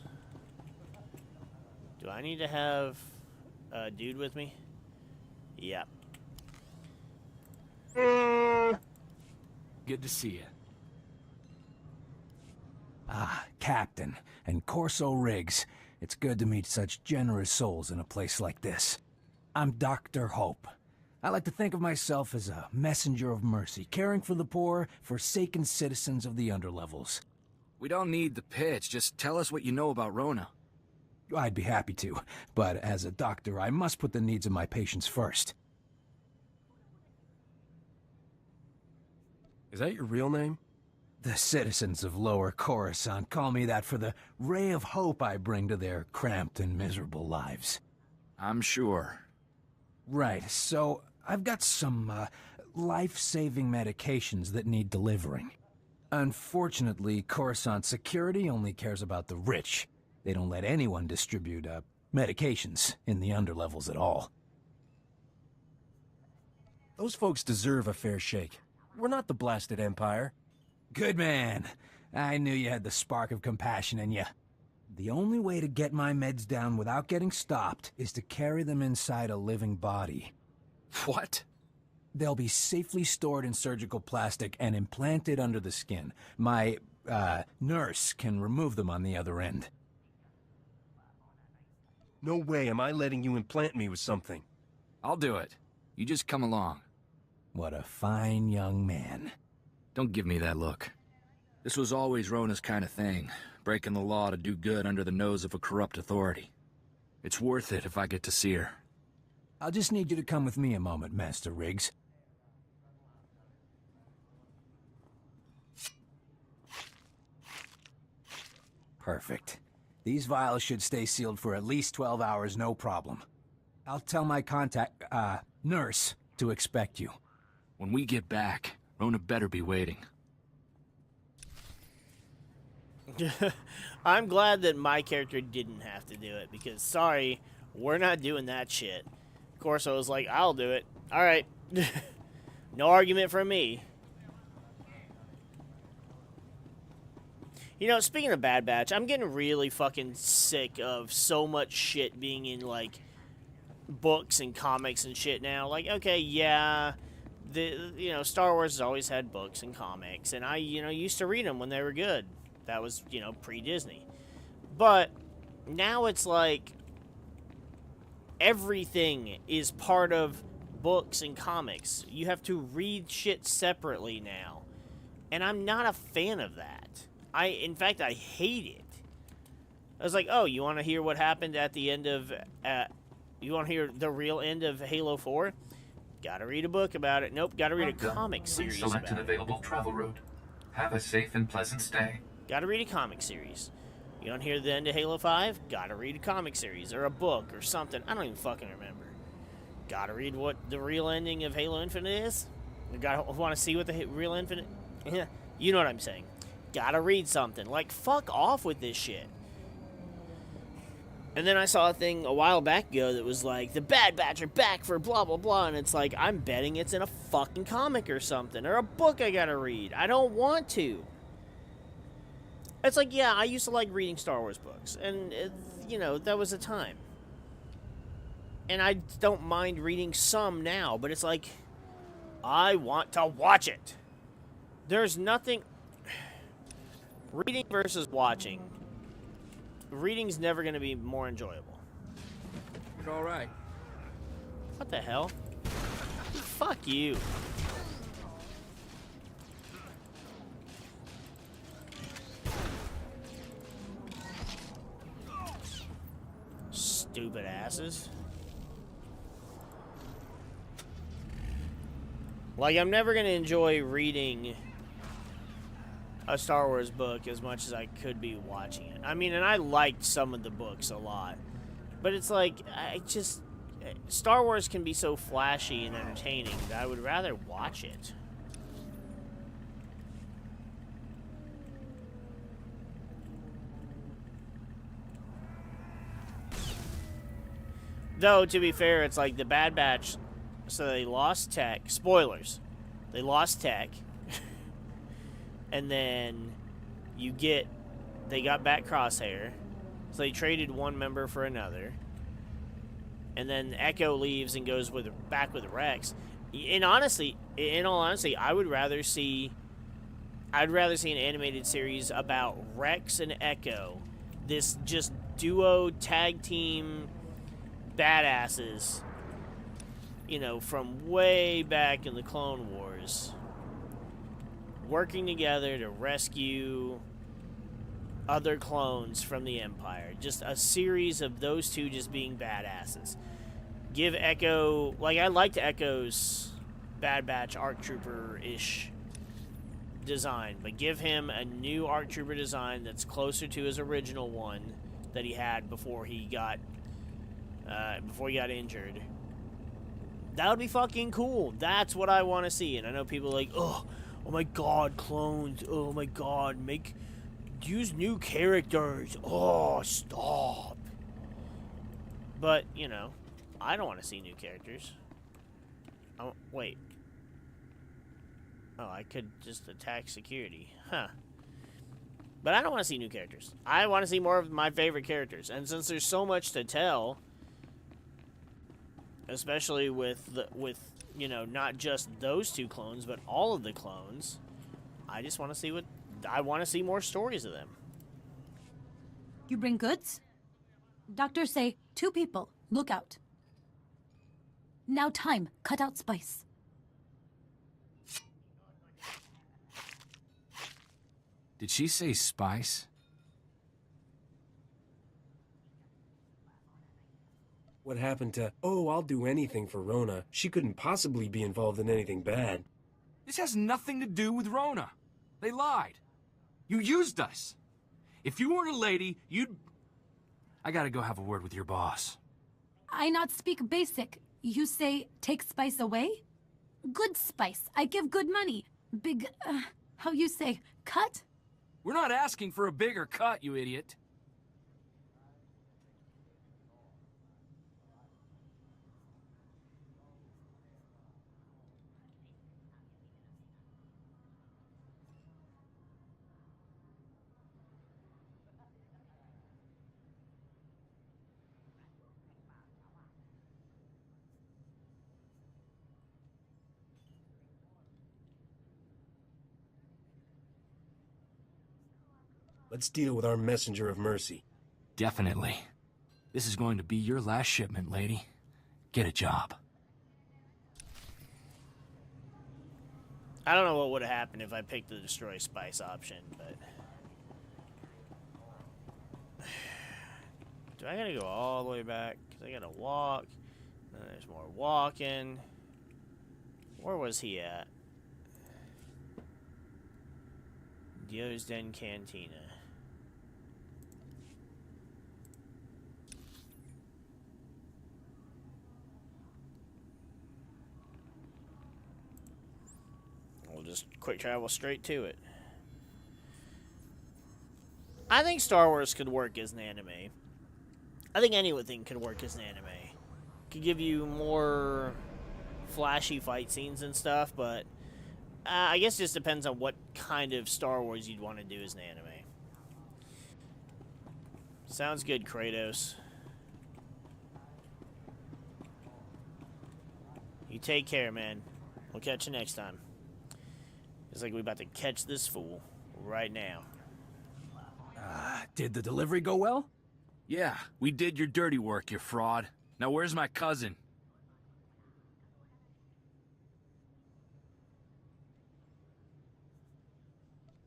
Do I need to have a dude with me? Yep. Good to see you. Ah, Captain and Corso Riggs. It's good to meet such generous souls in a place like this. I'm Dr. Hope. I like to think of myself as a messenger of mercy, caring for the poor, forsaken citizens of the underlevels. We don't need the pitch, just tell us what you know about Rona. I'd be happy to, but as a doctor, I must put the needs of my patients first. Is that your real name? The citizens of Lower Coruscant call me that for the ray of hope I bring to their cramped and miserable lives. I'm sure. Right, so I've got some life-saving medications that need delivering. Unfortunately, Coruscant security only cares about the rich. They don't let anyone distribute medications in the underlevels at all. Those folks deserve a fair shake. We're not the blasted Empire. Good man. I knew you had the spark of compassion in you. The only way to get my meds down without getting stopped is to carry them inside a living body. What? They'll be safely stored in surgical plastic and implanted under the skin. My, nurse can remove them on the other end. No way am I letting you implant me with something. I'll do it. You just come along. What a fine young man. Don't give me that look. This was always Rona's kind of thing, breaking the law to do good under the nose of a corrupt authority. It's worth it if I get to see her. I'll just need you to come with me a moment, Master Riggs. Perfect. These vials should stay sealed for at least 12 hours, no problem. I'll tell my nurse to expect you. When we get back, Rona better be waiting. I'm glad that my character didn't have to do it, because, sorry, we're not doing that shit. Of course, I was like, I'll do it. Alright. No argument from me. You know, speaking of Bad Batch, I'm getting really fucking sick of so much shit being in, like, books and comics and shit now. Like, okay, yeah, Star Wars has always had books and comics, and I, used to read them when they were good. That was, pre-Disney. But now it's like everything is part of books and comics. You have to read shit separately now. And I'm not a fan of that. In fact, I hate it. I was like, oh, you want to hear what happened at the end of... you want to hear the real end of Halo 4? Gotta read a book about it. Nope, gotta read a comic series about it. Select an available travel route. Have a safe and pleasant stay. Gotta read a comic series. You don't hear the end of Halo 5? Gotta read a comic series or a book or something. I don't even fucking remember. Gotta read what the real ending of Halo Infinite is? Gotta want to see what the real Infinite... You know what I'm saying. Gotta read something. Like, fuck off with this shit. And then I saw a thing a while back ago that was like, the Bad Batch are back for blah, blah, blah. And it's like, I'm betting it's in a fucking comic or something. Or a book I gotta read. I don't want to. It's like, yeah, I used to like reading Star Wars books. And, you know, that was a time. And I don't mind reading some now. But it's like, I want to watch it. There's nothing... Reading versus watching. Reading's never going to be more enjoyable. You're all right. What the hell? Fuck you. Stupid asses. Like, I'm never going to enjoy reading a Star Wars book as much as I could be watching it. I mean, and I liked some of the books a lot. But it's like, Star Wars can be so flashy and entertaining that I would rather watch it. Though, to be fair, it's like the Bad Batch, so they lost tech. Spoilers. They lost tech. And then they got back Crosshair. So they traded one member for another. And then Echo leaves and goes back with Rex. In all honesty, I'd rather see an animated series about Rex and Echo. This just duo tag team badasses, you know, from way back in the Clone Wars, working together to rescue other clones from the Empire. Just a series of those two just being badasses. Give Echo... Like, I liked Echo's Bad Batch ARC Trooper-ish design, but give him a new ARC Trooper design that's closer to his original one that he had before he got injured. That would be fucking cool. That's what I want to see. And I know people are like, oh my god, clones. Oh my god, use new characters. Oh, stop. But, you know, I don't want to see new characters. Oh, wait. Oh, I could just attack security. Huh. But I don't want to see new characters. I want to see more of my favorite characters. And since there's so much to tell, especially with you know, not just those two clones, but all of the clones, I just want to see I want to see more stories of them. You bring goods? Doctors say 2 people. Look out. Now time. Cut out spice. Did she say spice? What happened to, oh, I'll do anything for Rona. She couldn't possibly be involved in anything bad. This has nothing to do with Rona. They lied. You used us. If you weren't a lady, you'd... I gotta go have a word with your boss. I not speak basic. You say, take spice away? Good spice. I give good money. Big, how you say, cut? We're not asking for a bigger cut, you idiot. Let's deal with our messenger of mercy. Definitely. This is going to be your last shipment, lady. Get a job. I don't know what would have happened if I picked the destroy spice option, but... Do I gotta go all the way back? Because I gotta walk. Then there's more walking. Where was he at? Dio's Den Cantina. We'll just quick travel straight to it. I think Star Wars could work as an anime. I think anything could work as an anime. Could give you more flashy fight scenes and stuff, but I guess it just depends on what kind of Star Wars you'd want to do as an anime. Sounds good, Kratos. You take care, man. We'll catch you next time. It's like we're about to catch this fool right now. Did the delivery go well? Yeah, we did your dirty work, you fraud. Now where's my cousin?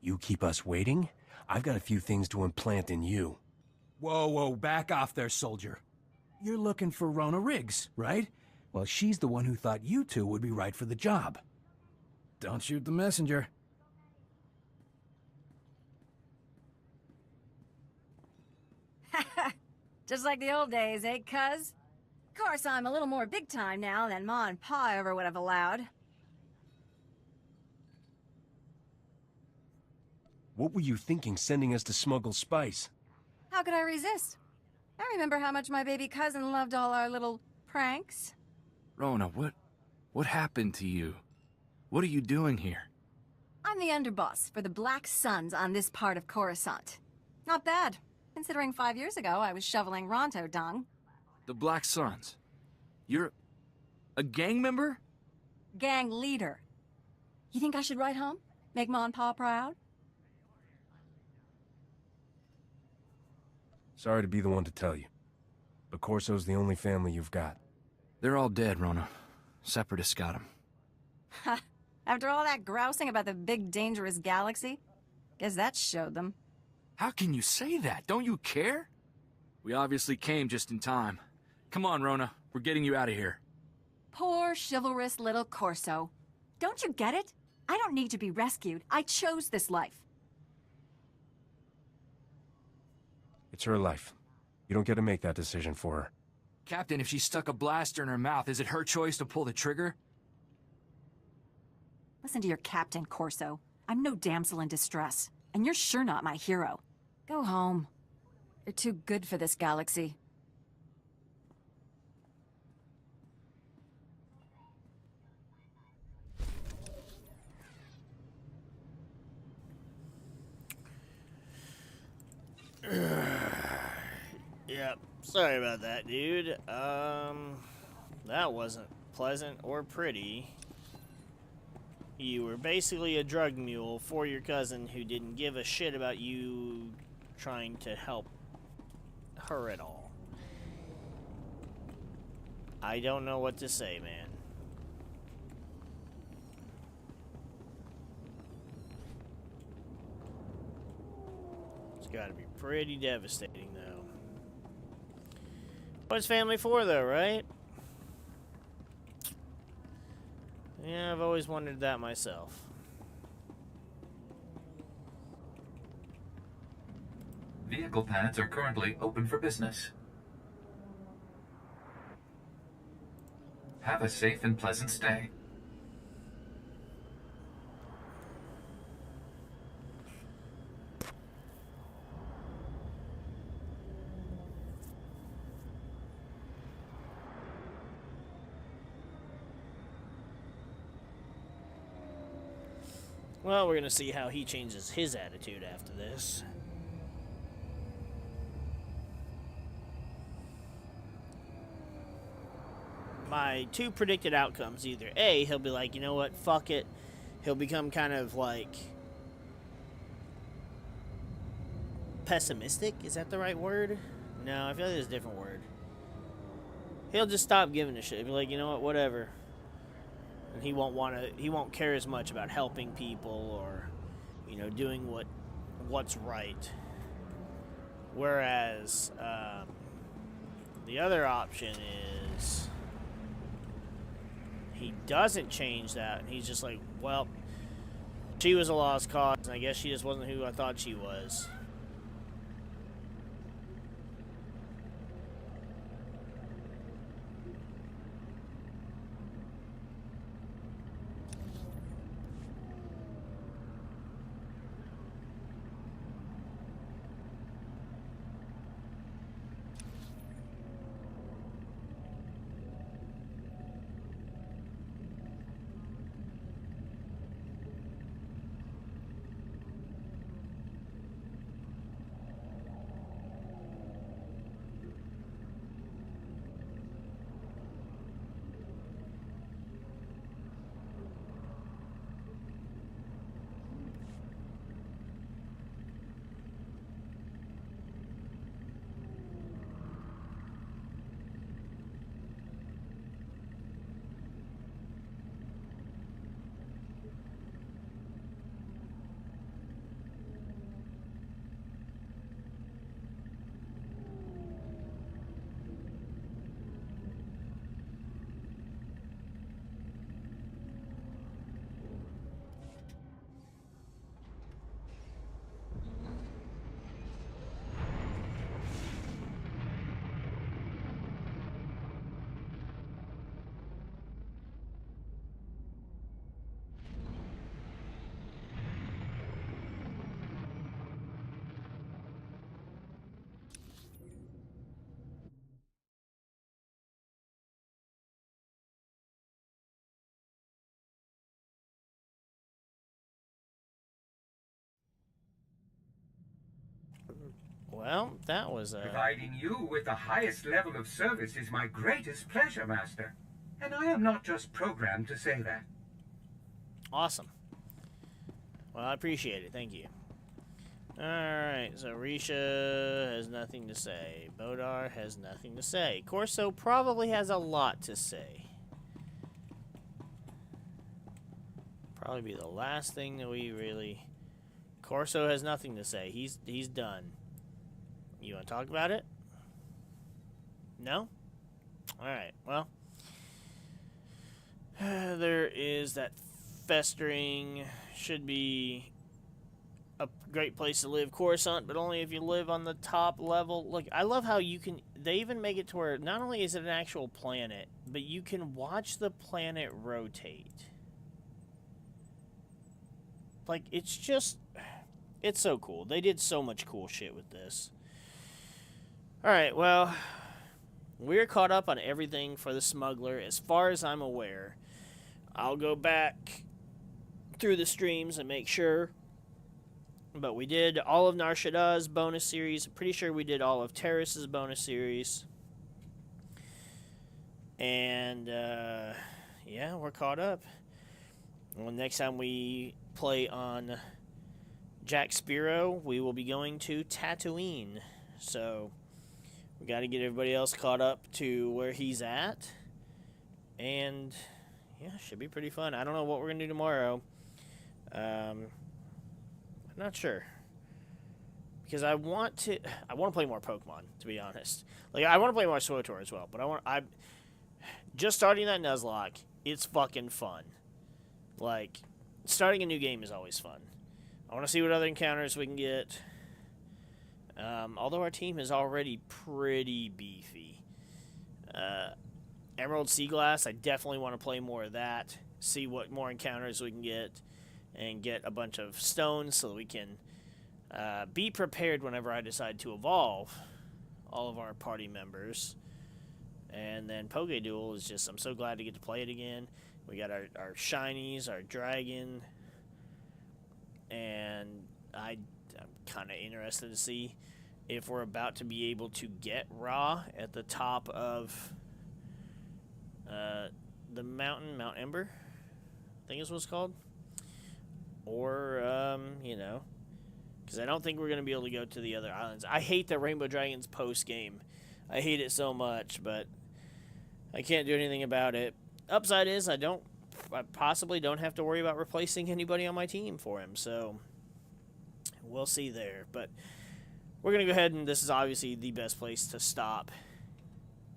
You keep us waiting? I've got a few things to implant in you. Whoa, back off there, soldier. You're looking for Rona Riggs, right? Well, she's the one who thought you two would be right for the job. Don't shoot the messenger. Just like the old days, eh, cuz? Of course, I'm a little more big time now than Ma and Pa ever would have allowed. What were you thinking sending us to smuggle spice? How could I resist? I remember how much my baby cousin loved all our little pranks. Rona, what happened to you? What are you doing here? I'm the underboss for the Black Suns on this part of Coruscant. Not bad, considering 5 years ago I was shoveling Ronto dung. The Black Suns. You're a gang member? Gang leader. You think I should write home? Make Ma and Pa proud? Sorry to be the one to tell you, but Corso's the only family you've got. They're all dead, Rona. Separatists got them. Ha! After all that grousing about the big dangerous galaxy? Guess that showed them. How can you say that? Don't you care? We obviously came just in time. Come on, Rona. We're getting you out of here. Poor, chivalrous little Corso. Don't you get it? I don't need to be rescued. I chose this life. It's her life. You don't get to make that decision for her. Captain, if she stuck a blaster in her mouth, is it her choice to pull the trigger? Listen to your captain, Corso. I'm no damsel in distress, and you're sure not my hero. Go home. You're too good for this galaxy. Yep. Sorry about that, dude. That wasn't pleasant or pretty. You were basically a drug mule for your cousin who didn't give a shit about you trying to help her at all. I don't know what to say, man. It's gotta be pretty devastating, though. What's family for, though, right? Yeah, I've always wondered that myself. Vehicle pads are currently open for business. Have a safe and pleasant stay. Well, we're gonna see how he changes his attitude after this. My two predicted outcomes: either A, he'll be like, you know what, fuck it. He'll become kind of like pessimistic. Is that the right word? No, I feel like there's a different word. He'll just stop giving a shit. He'll be like, you know what, whatever. and he won't care as much about helping people or, you know, doing what's right. Whereas the other option is he doesn't change that, and he's just like, well, she was a lost cause, and I guess she just wasn't who I thought she was. Well, that was Providing you with the highest level of service is my greatest pleasure, Master. And I am not just programmed to say that. awesome. Well, I appreciate it. Thank you. Alright, so Risha has nothing to say. Bodar has nothing to say. Corso probably has a lot to say. Probably be the last thing that we really... Corso has nothing to say. He's done. You want to talk about it? No? Alright, well. There is that festering. Should be a great place to live, Coruscant, but only if you live on the top level. Look, I love how you can... They even make it to where not only is it an actual planet, but you can watch the planet rotate. Like, it's just... It's so cool. They did so much cool shit with this. Alright, well... We're caught up on everything for the smuggler, as far as I'm aware. I'll go back through the streams and make sure. But we did all of Nar Shaddaa's bonus series. I'm pretty sure we did all of Terrace's bonus series. And, yeah, we're caught up. Well, next time we play on Jack Sparrow, we will be going to Tatooine. So, we got to get everybody else caught up to where he's at. And, yeah, should be pretty fun. I don't know what we're going to do tomorrow. I'm not sure. Because I want to play more Pokemon, to be honest. Like, I want to play more SWTOR as well. But I'm just starting that Nuzlocke. It's fucking fun. Like, starting a new game is always fun. I want to see what other encounters we can get. Although our team is already pretty beefy. Emerald Sea Glass, I definitely want to play more of that. See what more encounters we can get. And get a bunch of stones so that we can be prepared whenever I decide to evolve all of our party members. And then Pokéduel is just, I'm so glad to get to play it again. We got our shinies, our dragon. And I'm kind of interested to see if we're about to be able to get Ra at the top of the mountain, Mount Ember, I think is what it's called. Or, you know, because I don't think we're going to be able to go to the other islands. I hate the Rainbow Dragons post-game. I hate it so much, but I can't do anything about it. Upside is I don't I possibly don't have to worry about replacing anybody on my team for him. So we'll see there. But we're going to go ahead, and this is obviously the best place to stop.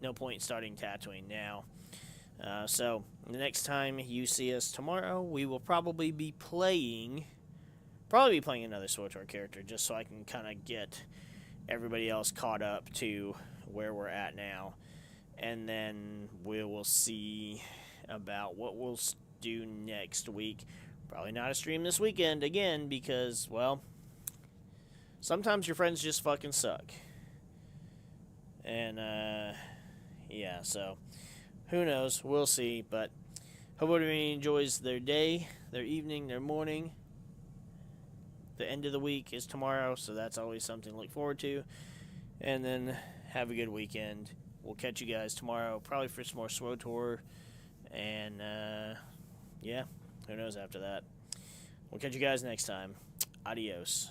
No point starting Tatooine now. So the next time you see us tomorrow, we will probably be playing another SWTOR character, just so I can kind of get everybody else caught up to where we're at now. And then we will see about what we'll do next week. Probably not a stream this weekend again, because, well, sometimes your friends just fucking suck. And, yeah, so who knows? We'll see. But hope everybody enjoys their day, their evening, their morning. The end of the week is tomorrow, so that's always something to look forward to. And then have a good weekend. We'll catch you guys tomorrow, probably for some more SWTOR. And, yeah, who knows after that. We'll catch you guys next time. Adios.